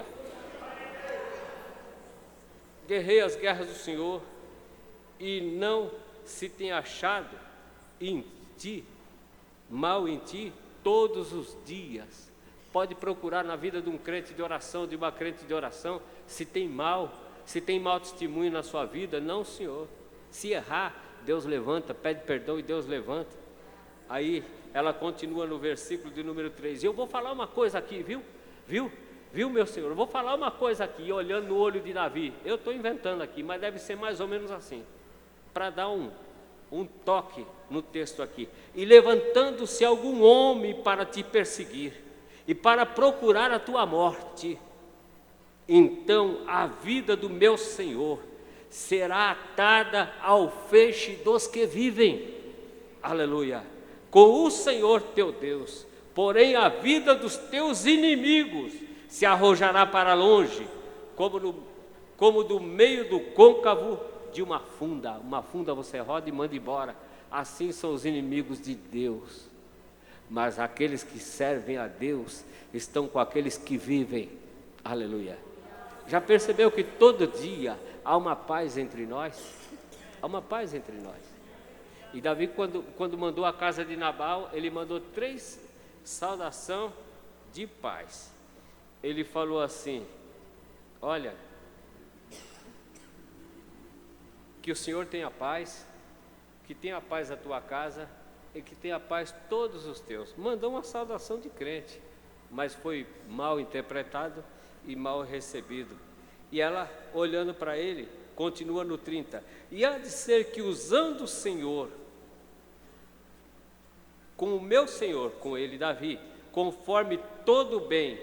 Guerrei as guerras do Senhor e não se tem achado em ti, mal em ti, todos os dias. Pode procurar na vida de um crente de oração, de uma crente de oração, se tem mau testemunho na sua vida. Não, Senhor. Se errar, Deus levanta, pede perdão e Deus levanta. Aí ela continua no versículo de número 3. Eu vou falar uma coisa aqui, viu, meu Senhor? Eu vou falar uma coisa aqui, olhando no olho de Davi. Eu estou inventando aqui, mas deve ser mais ou menos assim, para dar um toque no texto aqui. E levantando-se algum homem para te perseguir e para procurar a tua morte, então a vida do meu Senhor será atada ao feixe dos que vivem, aleluia, com o Senhor teu Deus, porém a vida dos teus inimigos se arrojará para longe, como do meio do côncavo de uma funda você roda e manda embora. Assim são os inimigos de Deus, mas aqueles que servem a Deus estão com aqueles que vivem, aleluia. Já percebeu que todo dia há uma paz entre nós? Há uma paz entre nós. E Davi, quando mandou a casa de Nabal, ele mandou 3 saudações de paz. Ele falou assim: olha, que o Senhor tenha paz, que tenha paz a tua casa e que tenha paz todos os teus. Mandou uma saudação de crente, mas foi mal interpretado e mal recebido. E ela, olhando para ele, continua no 30. E há de ser que usando o Senhor, com o meu Senhor, com ele Davi, conforme todo o bem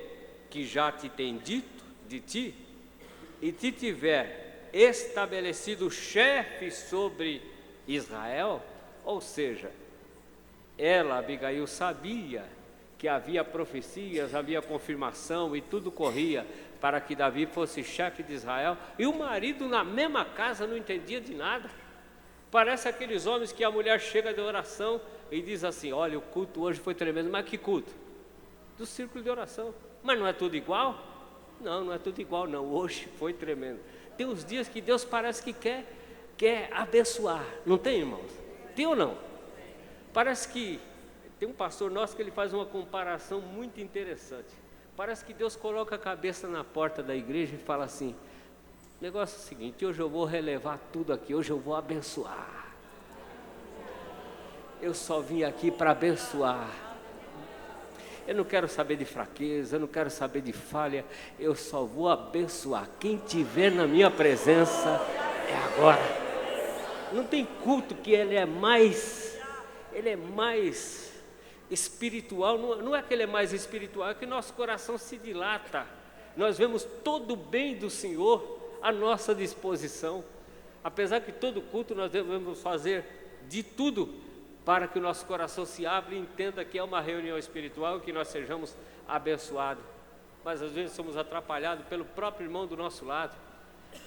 que já te tem dito de ti, e te tiver estabelecido chefe sobre Israel, ou seja, ela, Abigail, sabia que havia profecias, havia confirmação e tudo corria para que Davi fosse chefe de Israel, e o marido na mesma casa não entendia de nada. Parece aqueles homens que a mulher chega de oração e diz assim: olha, o culto hoje foi tremendo. Mas que culto? Do círculo de oração. Mas não é tudo igual? Não, não é tudo igual não, hoje foi tremendo. Tem uns dias que Deus parece que quer abençoar, não tem, irmãos? Tem ou não? Parece que tem um pastor nosso que ele faz uma comparação muito interessante. Parece que Deus coloca a cabeça na porta da igreja e fala assim: o negócio é o seguinte, hoje eu vou relevar tudo aqui, hoje eu vou abençoar. Eu só vim aqui para abençoar. Eu não quero saber de fraqueza, eu não quero saber de falha, eu só vou abençoar. Quem tiver na minha presença é agora. Não tem culto que ele é mais espiritual, não é que ele é mais espiritual, é que nosso coração se dilata. Nós vemos todo o bem do Senhor à nossa disposição. Apesar que todo culto nós devemos fazer de tudo para que o nosso coração se abra e entenda que é uma reunião espiritual e que nós sejamos abençoados. Mas às vezes somos atrapalhados pelo próprio irmão do nosso lado,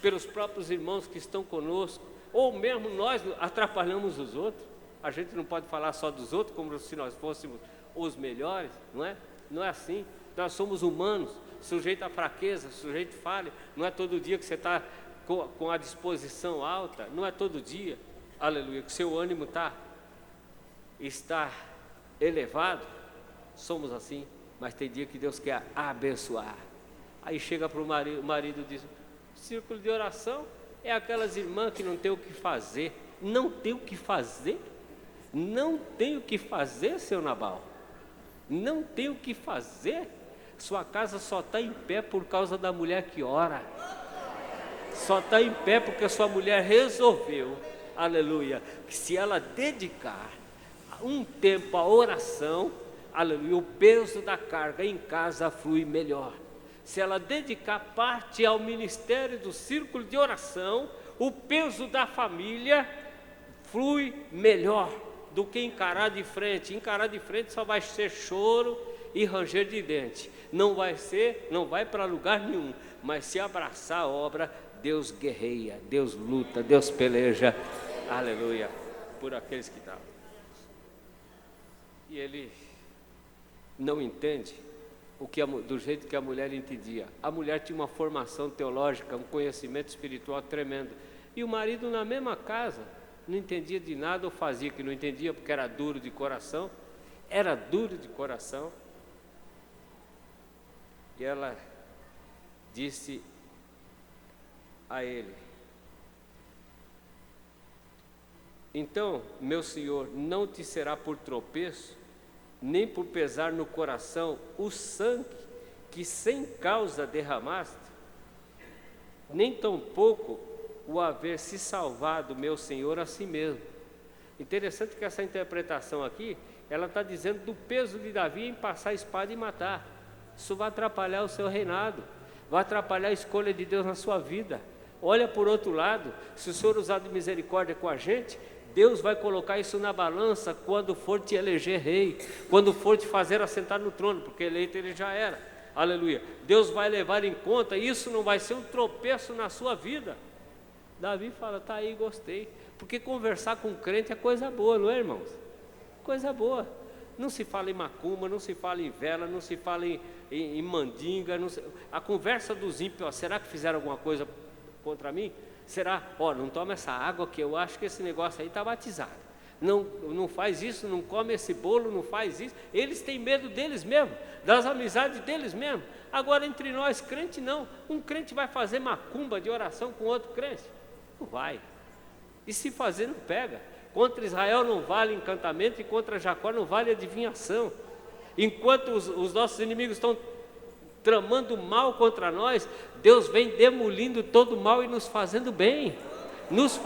pelos próprios irmãos que estão conosco, ou mesmo nós atrapalhamos os outros. A gente não pode falar só dos outros como se nós fôssemos os melhores, não é? Não é assim. Nós somos humanos, sujeitos à fraqueza, sujeitos a falha. Não é todo dia que você está com a disposição alta, não é todo dia, aleluia, que seu ânimo está elevado. Somos assim, mas tem dia que Deus quer abençoar. Aí chega para o marido e diz: círculo de oração é aquelas irmãs que não tem o que fazer. Não tem o que fazer? Não tem o que fazer, seu Nabal? Não tem o que fazer? Sua casa só está em pé por causa da mulher que ora. Só está em pé porque a sua mulher resolveu, aleluia, que se ela dedicar um tempo à oração, aleluia, o peso da carga em casa flui melhor. Se ela dedicar parte ao ministério do círculo de oração, o peso da família flui melhor do que encarar de frente. Encarar de frente só vai ser choro e ranger de dente. Não vai para lugar nenhum. Mas se abraçar a obra, Deus guerreia, Deus luta, Deus peleja, aleluia, por aqueles que estão. E ele não entende do jeito que a mulher entendia. A mulher tinha uma formação teológica, um conhecimento espiritual tremendo. E o marido na mesma casa não entendia de nada, ou fazia que não entendia, porque era duro de coração. Era duro de coração. E ela disse a ele: então, meu senhor, não te será por tropeço, nem por pesar no coração o sangue que sem causa derramaste, nem tampouco o haver se salvado meu senhor a si mesmo. Interessante que essa interpretação aqui, ela está dizendo do peso de Davi em passar a espada e matar. Isso vai atrapalhar o seu reinado, vai atrapalhar a escolha de Deus na sua vida. Olha por outro lado, se o Senhor usar de misericórdia com a gente, Deus vai colocar isso na balança quando for te eleger rei, quando for te fazer assentar no trono, porque eleito ele já era, aleluia. Deus vai levar em conta, isso não vai ser um tropeço na sua vida. Davi fala: tá aí, gostei, porque conversar com crente é coisa boa, não é, irmãos? Coisa boa. Não se fala em macumba, não se fala em vela, não se fala em mandinga, a conversa dos ímpios: ó, será que fizeram alguma coisa contra mim? Será? Ó, não toma essa água, que eu acho que esse negócio aí está batizado. Não faz isso, não come esse bolo, não faz isso. Eles têm medo deles mesmo, das amizades deles mesmo. Agora, entre nós, crente não. Um crente vai fazer macumba de oração com outro crente? Não vai. E se fazer, não pega. Contra Israel não vale encantamento, e contra Jacó não vale adivinhação. Enquanto os nossos inimigos estão tramando mal contra nós, Deus vem demolindo todo o mal e nos fazendo bem, nos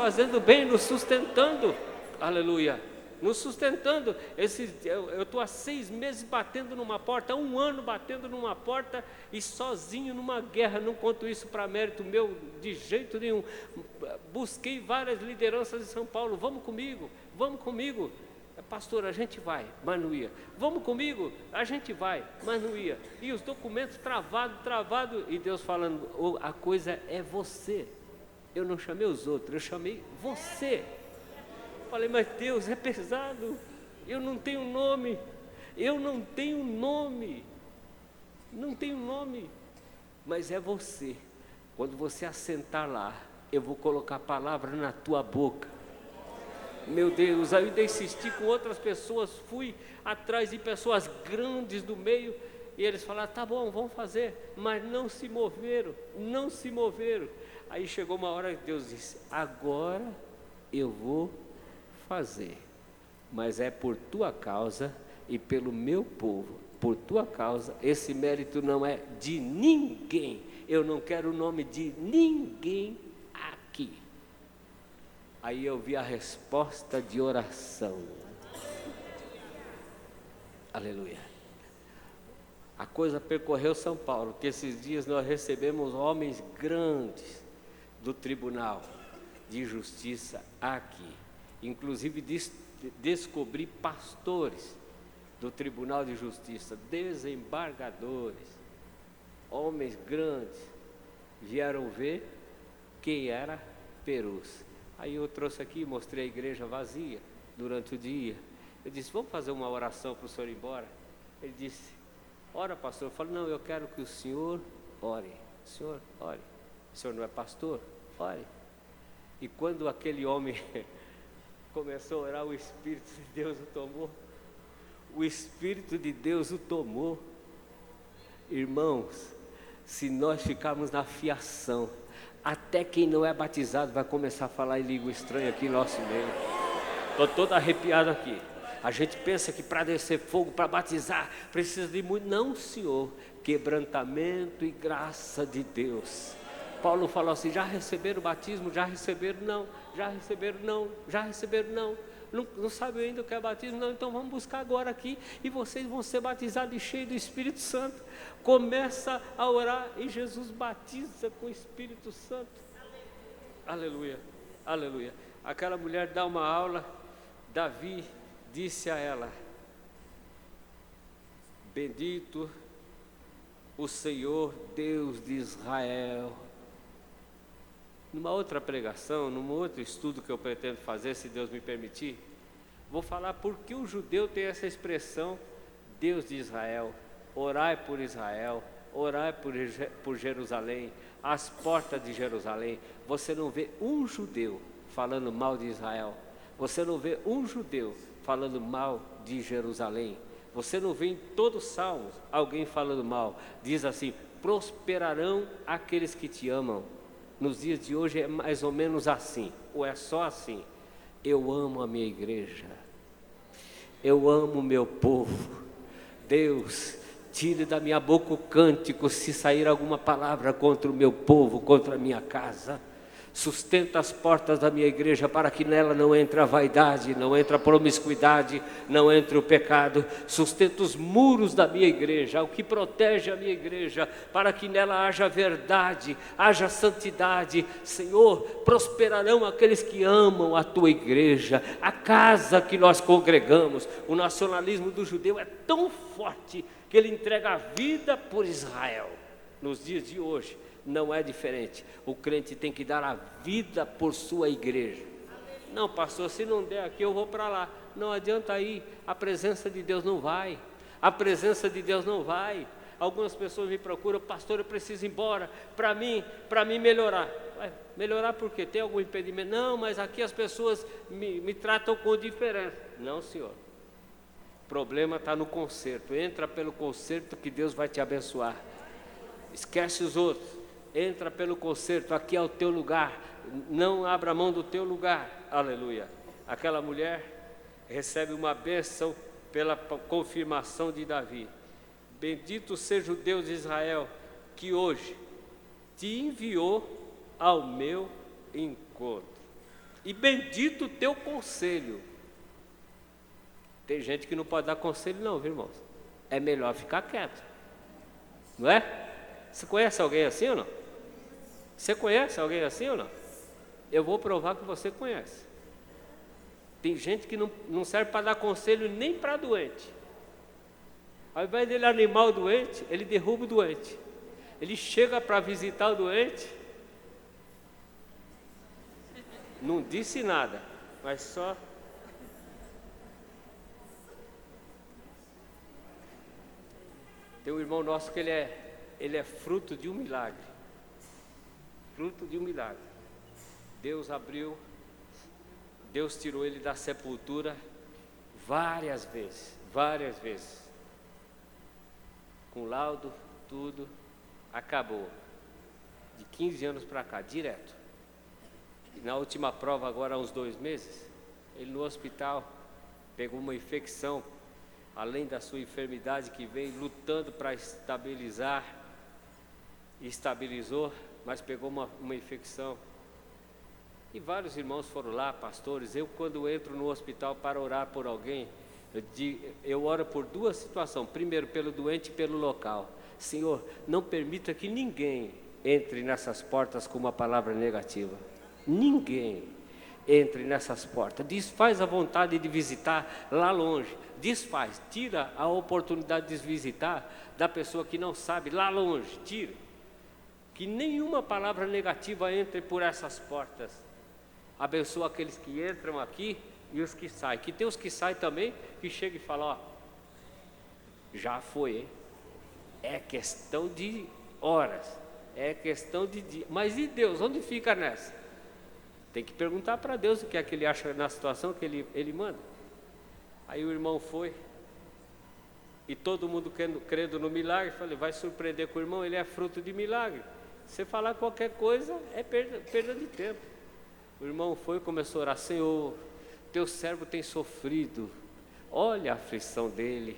sustentando, aleluia, nos sustentando. Eu estou há 6 meses batendo numa porta, 1 ano batendo numa porta e sozinho numa guerra. Não conto isso para mérito meu de jeito nenhum. Busquei várias lideranças de São Paulo: vamos comigo, pastor, a gente vai, mas não ia. Vamos comigo, a gente vai, mas não ia. E os documentos travado, e Deus falando: a coisa é você. Eu não chamei os outros, eu chamei você. Falei: mas Deus, é pesado, eu não tenho nome, mas é você. Quando você assentar lá, eu vou colocar a palavra na tua boca. Meu Deus, aí eu insisti com outras pessoas, fui atrás de pessoas grandes do meio, e eles falaram: tá bom, vamos fazer, mas não se moveram. Aí chegou uma hora que Deus disse: agora eu vou fazer, mas é por tua causa e pelo meu povo, por tua causa. Esse mérito não é de ninguém, eu não quero o nome de ninguém aqui. Aí eu vi a resposta de oração. Aleluia. A coisa percorreu São Paulo, que esses dias nós recebemos homens grandes do Tribunal de Justiça aqui. Inclusive descobri pastores do Tribunal de Justiça, desembargadores, homens grandes, vieram ver quem era Perus. Aí eu trouxe aqui, mostrei a igreja vazia durante o dia. Eu disse: vamos fazer uma oração para o senhor ir embora? Ele disse: ora, pastor. Eu falei: não, eu quero que o senhor ore. O senhor ore. O senhor não é pastor? Ore. E quando aquele homem começou a orar, o Espírito de Deus o tomou. O Espírito de Deus o tomou. Irmãos, se nós ficarmos na fiação, até quem não é batizado vai começar a falar em língua estranha aqui em nosso meio. Estou todo arrepiado aqui. A gente pensa que para descer fogo, para batizar, precisa de muito. Não, Senhor. Quebrantamento e graça de Deus. Paulo falou assim: já receberam o batismo? Já receberam? Não. Já receberam? Não. Já receberam? Não. Não sabem ainda o que é batismo? Não. Então vamos buscar agora aqui e vocês vão ser batizados e cheios do Espírito Santo. Começa a orar e Jesus batiza com o Espírito Santo. Aleluia, aleluia. Aquela mulher dá uma aula. Davi disse a ela: bendito o Senhor Deus de Israel. Numa outra pregação, num outro estudo que eu pretendo fazer, se Deus me permitir, vou falar por que o judeu tem essa expressão, Deus de Israel. Orai por Israel, orai por Jerusalém, as portas de Jerusalém. Você não vê um judeu falando mal de Israel. Você não vê um judeu falando mal de Jerusalém. Você não vê em todos os salmos alguém falando mal. Diz assim: prosperarão aqueles que te amam. Nos dias de hoje é mais ou menos assim, ou é só assim. Eu amo a minha igreja, eu amo o meu povo. Deus, tire da minha boca o cântico se sair alguma palavra contra o meu povo, contra a minha casa. Sustenta as portas da minha igreja para que nela não entre a vaidade, não entre a promiscuidade, não entre o pecado. Sustenta os muros da minha igreja, o que protege a minha igreja, para que nela haja verdade, haja santidade. Senhor, prosperarão aqueles que amam a tua igreja, a casa que nós congregamos. O nacionalismo do judeu é tão forte que ele entrega a vida por Israel. Nos dias de hoje não é diferente. O crente tem que dar a vida por sua igreja. Não, pastor, se não der aqui eu vou para lá. Não adianta ir, a presença de Deus não vai. A presença de Deus não vai. Algumas pessoas me procuram: pastor, eu preciso ir embora, para mim melhorar. Ué, melhorar por quê? Tem algum impedimento? Não, mas aqui as pessoas me tratam com diferença. Não, senhor. O problema está no conserto. Entra pelo conserto que Deus vai te abençoar. Esquece os outros. Entra pelo conserto, aqui é o teu lugar, não abra mão do teu lugar. Aleluia. Aquela mulher recebe uma bênção pela confirmação de Davi. Bendito seja o Deus de Israel, que hoje te enviou ao meu encontro. E bendito o teu conselho. Tem gente que não pode dar conselho não, viu, irmãos? É melhor ficar quieto, não é? Você conhece alguém assim ou não? Você conhece alguém assim ou não? Eu vou provar que você conhece. Tem gente que não serve para dar conselho nem para doente. Ao invés dele animar o doente, ele derruba o doente. Ele chega para visitar o doente, não disse nada, mas só... Tem um irmão nosso que ele é fruto de um milagre. Fruto de um milagre. Deus abriu, Deus tirou ele da sepultura várias vezes. Com laudo, tudo, acabou. De 15 anos para cá, direto. E na última prova, agora há uns 2 meses, ele no hospital pegou uma infecção, além da sua enfermidade que veio lutando para estabilizar, e estabilizou, mas pegou uma infecção. E vários irmãos foram lá, pastores. Eu, quando entro no hospital para orar por alguém, eu oro por 2 situações. Primeiro, pelo doente e pelo local. Senhor, não permita que ninguém entre nessas portas com uma palavra negativa. Ninguém entre nessas portas. Desfaz a vontade de visitar lá longe. Desfaz, tira a oportunidade de visitar da pessoa que não sabe lá longe. Tira. Que nenhuma palavra negativa entre por essas portas. Abençoa aqueles que entram aqui e os que saem. Que tem os que saem também, que chegam e falam: ó, já foi, hein? É questão de horas, é questão de dias. Mas e Deus, onde fica nessa? Tem que perguntar para Deus o que é que ele acha na situação que ele manda. Aí o irmão foi, e todo mundo crendo no milagre. Falei: vai surpreender com o irmão, ele é fruto de milagre. Você falar qualquer coisa é perda de tempo. O irmão foi e começou a orar: Senhor, teu servo tem sofrido, olha a aflição dele,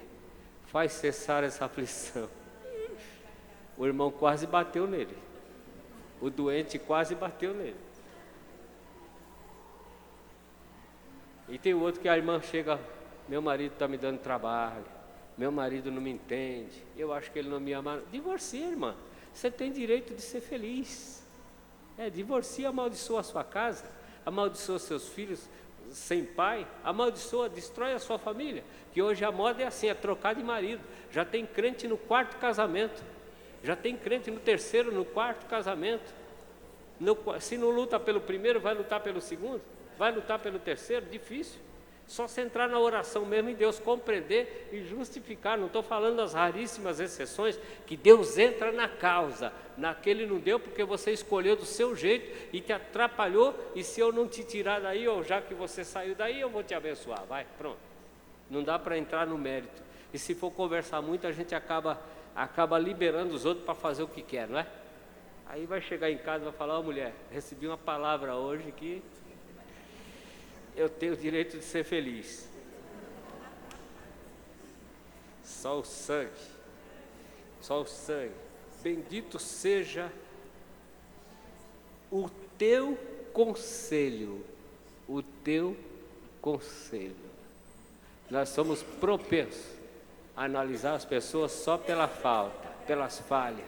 faz cessar essa aflição. O irmão quase bateu nele. O doente quase bateu nele. E tem outro que a irmã chega, meu marido está me dando trabalho, meu marido não me entende, eu acho que ele não me ama. Divorcie, irmã, você tem direito de ser feliz. Divorcie, amaldiçoa a sua casa, amaldiçoa seus filhos sem pai, amaldiçoa, destrói a sua família. Que hoje a moda é assim, é trocar de marido. Já tem crente no quarto casamento, já tem crente no terceiro, no quarto casamento. Se não luta pelo primeiro, vai lutar pelo segundo? Vai lutar pelo terceiro? Difícil. Só se entrar na oração mesmo e Deus compreender e justificar. Não estou falando das raríssimas exceções que Deus entra na causa. Naquele não deu porque você escolheu do seu jeito e te atrapalhou. E se eu não te tirar daí, ou já que você saiu daí, eu vou te abençoar. Vai, pronto. Não dá para entrar no mérito. E se for conversar muito, a gente acaba liberando os outros para fazer o que quer, não é? Aí vai chegar em casa e vai falar: ó, mulher, recebi uma palavra hoje que eu tenho o direito de ser feliz. Só o sangue. Bendito seja o teu conselho. O teu conselho. Nós somos propensos a analisar as pessoas só pela falta, pelas falhas.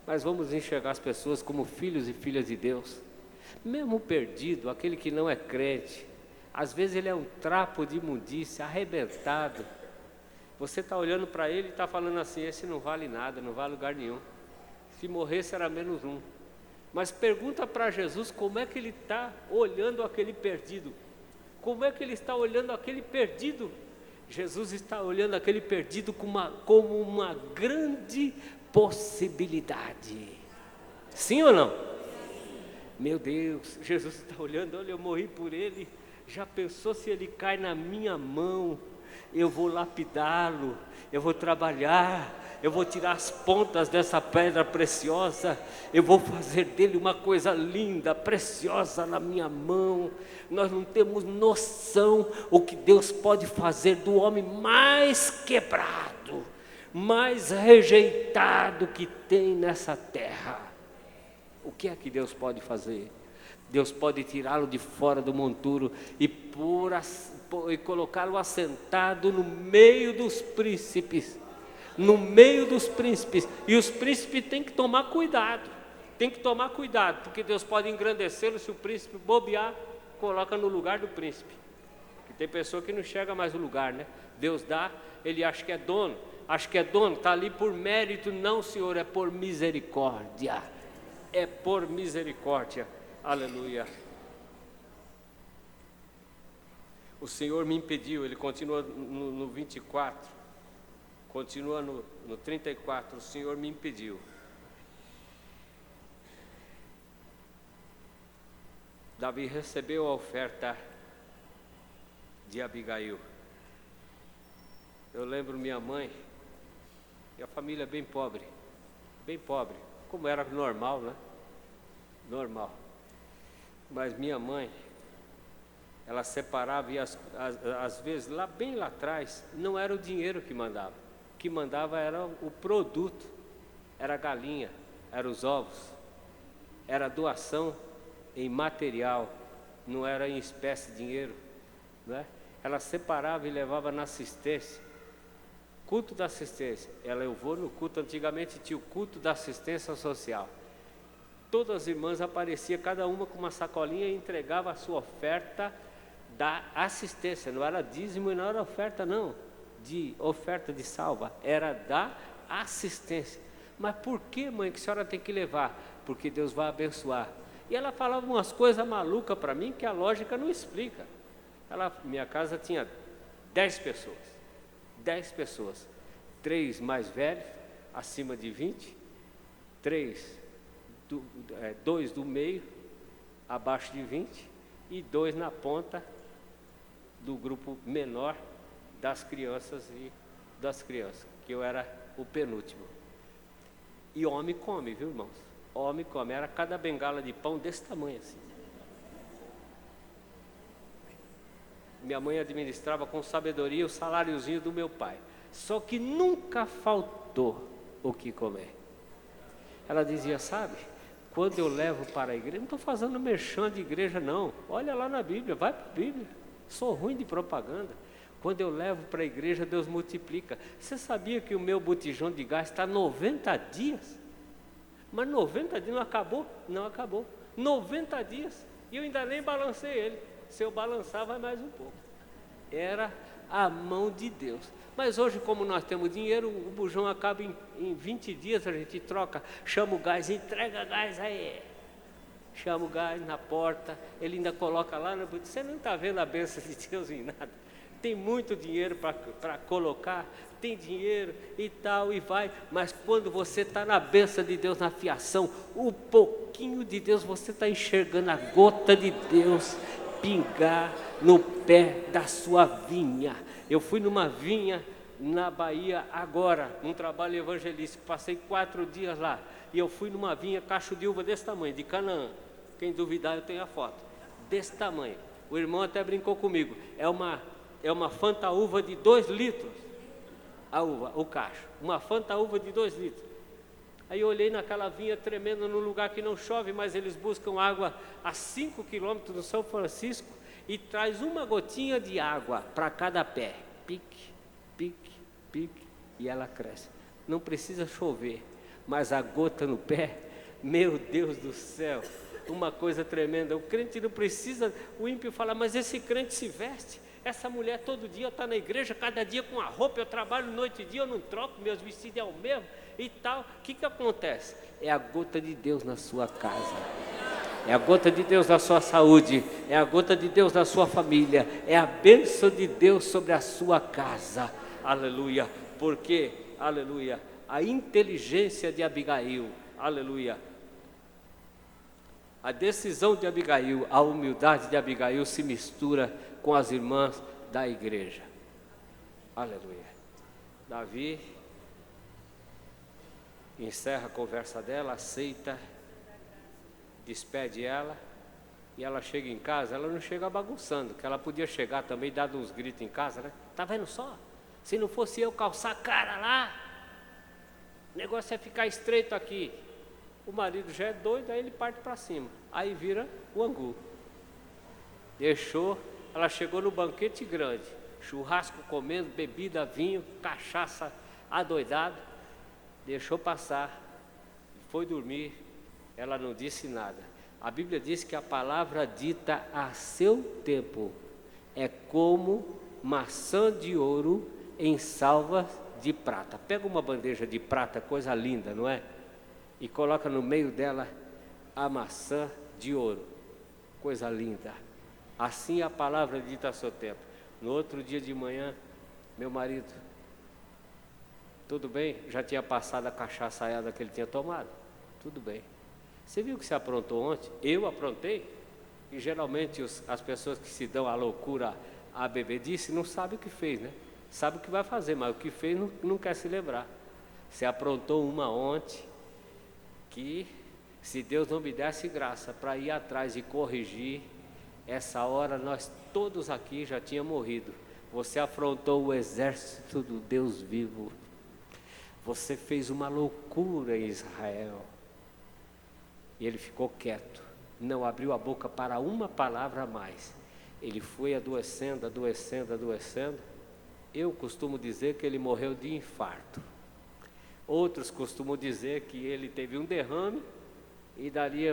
Mas vamos enxergar as pessoas como filhos e filhas de Deus. Mesmo perdido, aquele que não é crente, às vezes ele é um trapo de imundícia, arrebentado. Você está olhando para ele e está falando assim: esse não vale nada, não vale lugar nenhum. Se morresse era menos um. Mas pergunta para Jesus como é que ele está olhando aquele perdido. Como é que ele está olhando aquele perdido? Jesus está olhando aquele perdido como uma grande possibilidade. Sim ou não? Meu Deus, Jesus está olhando: olha, eu morri por ele. Já pensou se ele cai na minha mão? Eu vou lapidá-lo, eu vou trabalhar, eu vou tirar as pontas dessa pedra preciosa, eu vou fazer dele uma coisa linda, preciosa na minha mão. Nós não temos noção o que Deus pode fazer do homem mais quebrado, mais rejeitado que tem nessa terra. O que é que Deus pode fazer? Deus pode tirá-lo de fora do monturo e colocá-lo assentado no meio dos príncipes. No meio dos príncipes. E os príncipes têm que tomar cuidado. Porque Deus pode engrandecê-lo se o príncipe bobear, coloca no lugar do príncipe. Porque tem pessoa que não enxerga mais o lugar, né? Deus dá, ele acha que é dono. Está ali por mérito. Não, Senhor, é por misericórdia. É por misericórdia. Aleluia. O Senhor me impediu, ele continua no 24, continua no 34, o Senhor me impediu. Davi recebeu a oferta de Abigail. Eu lembro minha mãe, e a família bem pobre, como era normal, né? Normal. Mas minha mãe, ela separava e às vezes, bem lá atrás, não era o dinheiro que mandava. O que mandava era o produto, era a galinha, eram os ovos, era a doação em material, não era em espécie de dinheiro, né? Ela separava e levava na assistência, culto da assistência. Eu vou no culto, antigamente tinha o culto da assistência social. Todas as irmãs apareciam, cada uma com uma sacolinha, e entregava a sua oferta da assistência. Não era dízimo e não era oferta, não, de oferta de salva, era da assistência. Mas por que, mãe, que a senhora tem que levar? Porque Deus vai abençoar. E ela falava umas coisas malucas para mim que a lógica não explica. Minha casa tinha 10 pessoas, 3 mais velhos, acima de 20, 2 do meio, abaixo de 20, e 2 na ponta do grupo menor das crianças, que eu era o penúltimo. E homem come, viu, irmãos? Homem come, era cada bengala de pão desse tamanho assim. Minha mãe administrava com sabedoria o saláriozinho do meu pai, só que nunca faltou o que comer. Ela dizia: sabe, quando eu levo para a igreja, não estou fazendo merchan de igreja não, olha lá na Bíblia, vai para a Bíblia, sou ruim de propaganda. Quando eu levo para a igreja, Deus multiplica. Você sabia que o meu botijão de gás está 90 dias? Mas 90 dias não acabou? Não acabou. 90 dias. E eu ainda nem balancei ele. Se eu balançar, vai mais um pouco. Era a mão de Deus. Mas hoje, como nós temos dinheiro, o bujão acaba em 20 dias, a gente troca, chama o gás, entrega gás aí. Chama o gás na porta, ele ainda coloca lá, você não está vendo a bênção de Deus em nada. Tem muito dinheiro para colocar, tem dinheiro e tal, e vai. Mas quando você está na bênção de Deus, na fiação, o pouquinho de Deus, você está enxergando a gota de Deus pingar no pé da sua vinha. Eu fui numa vinha na Bahia agora, num trabalho evangelístico, passei 4 dias lá, e eu fui numa vinha, cacho de uva desse tamanho, de Canaã. Quem duvidar, eu tenho a foto, desse tamanho. O irmão até brincou comigo, é uma fanta-uva de 2 litros, a uva, o cacho, uma fanta-uva de 2 litros. Aí eu olhei naquela vinha tremenda, num lugar que não chove, mas eles buscam água a 5 quilômetros do São Francisco, e traz uma gotinha de água para cada pé, pique, pique, pique, e ela cresce. Não precisa chover, mas a gota no pé, meu Deus do céu, uma coisa tremenda. O crente não precisa, o ímpio fala, mas esse crente se veste, essa mulher todo dia está na igreja, cada dia com a roupa, eu trabalho noite e dia, eu não troco, meus vestidos é o mesmo e tal. O que acontece? É a gota de Deus na sua casa, é a gota de Deus na sua saúde, é a gota de Deus na sua família, é a bênção de Deus sobre a sua casa, aleluia, porque, aleluia, a inteligência de Abigail, aleluia, a decisão de Abigail, a humildade de Abigail se mistura com as irmãs da igreja, aleluia. Davi encerra a conversa dela, aceita, despede ela, e ela chega em casa, ela não chega bagunçando, que ela podia chegar também, dando uns gritos em casa, né? Tá vendo só? Se não fosse eu calçar a cara lá, o negócio é ficar estreito aqui. O marido já é doido, aí ele parte para cima, aí vira o angu. Deixou, ela chegou no banquete grande, churrasco comendo, bebida, vinho, cachaça, adoidado, deixou passar, foi dormir, ela não disse nada. A Bíblia diz que a palavra dita a seu tempo é como maçã de ouro em salvas de prata. Pega uma bandeja de prata, coisa linda, não é? E coloca no meio dela a maçã de ouro, coisa linda. Assim a palavra dita a seu tempo. No outro dia de manhã, meu marido, tudo bem? Já tinha passado a cachaçaiada que ele tinha tomado? Tudo bem. Você viu que se aprontou ontem? Eu aprontei? E geralmente as pessoas que se dão à loucura a bebedice não sabem o que fez, né? Sabe o que vai fazer, mas o que fez não quer se lembrar. Você aprontou uma ontem, que se Deus não me desse graça para ir atrás e corrigir, essa hora nós todos aqui já tínhamos morrido. Você afrontou o exército do Deus vivo. Você fez uma loucura em Israel. E ele ficou quieto, não abriu a boca para uma palavra a mais. Ele foi adoecendo, adoecendo, adoecendo. Eu costumo dizer que ele morreu de infarto. Outros costumam dizer que ele teve um derrame e dali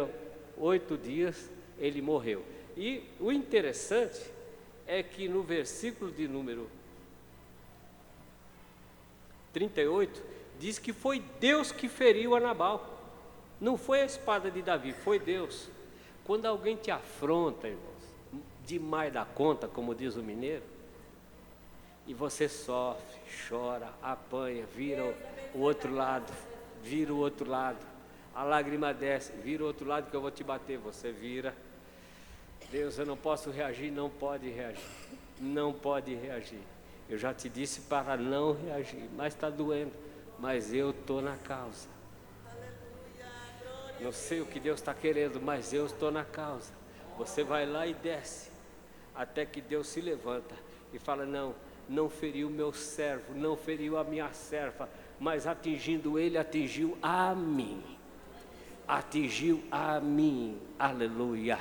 8 dias ele morreu. E o interessante é que no versículo de número 38, diz que foi Deus que feriu a Nabal. Não foi a espada de Davi, foi Deus. Quando alguém te afronta, irmãos, demais da conta, como diz o mineiro, e você sofre, chora, apanha, vira o outro lado, vira o outro lado, a lágrima desce, vira o outro lado que eu vou te bater, você vira. Deus, eu não posso reagir, não pode reagir, não pode reagir. Eu já te disse para não reagir, mas está doendo, mas eu estou na causa. Não sei o que Deus está querendo, mas eu estou na causa. Você vai lá e desce, até que Deus se levanta e fala, não feriu meu servo, não feriu a minha serva, mas atingindo ele, atingiu a mim. atingiu a mim. Aleluia.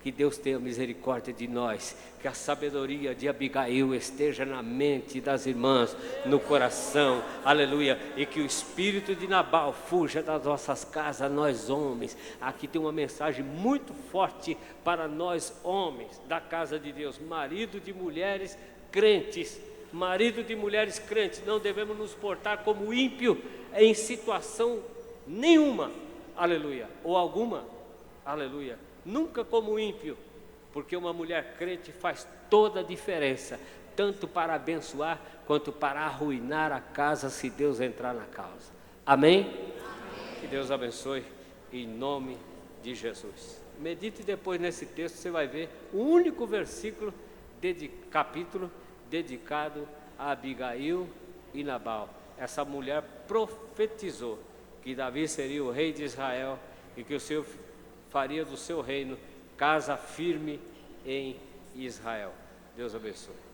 Que Deus tenha misericórdia de nós, que a sabedoria de Abigail esteja na mente das irmãs, no coração, aleluia, e que o espírito de Nabal fuja das nossas casas, nós homens. Aqui tem uma mensagem muito forte para nós homens da casa de Deus, marido de mulheres crentes. Marido de mulheres crentes, não devemos nos portar como ímpio em situação nenhuma, aleluia, ou alguma, aleluia. Nunca como ímpio, porque uma mulher crente faz toda a diferença, tanto para abençoar, quanto para arruinar a casa, se Deus entrar na causa. Amém? Amém. Que Deus abençoe, em nome de Jesus. Medite depois nesse texto, você vai ver o único versículo, capítulo, dedicado a Abigail e Nabal. Essa mulher profetizou que Davi seria o rei de Israel e que o Senhor faria do seu reino casa firme em Israel. Deus abençoe.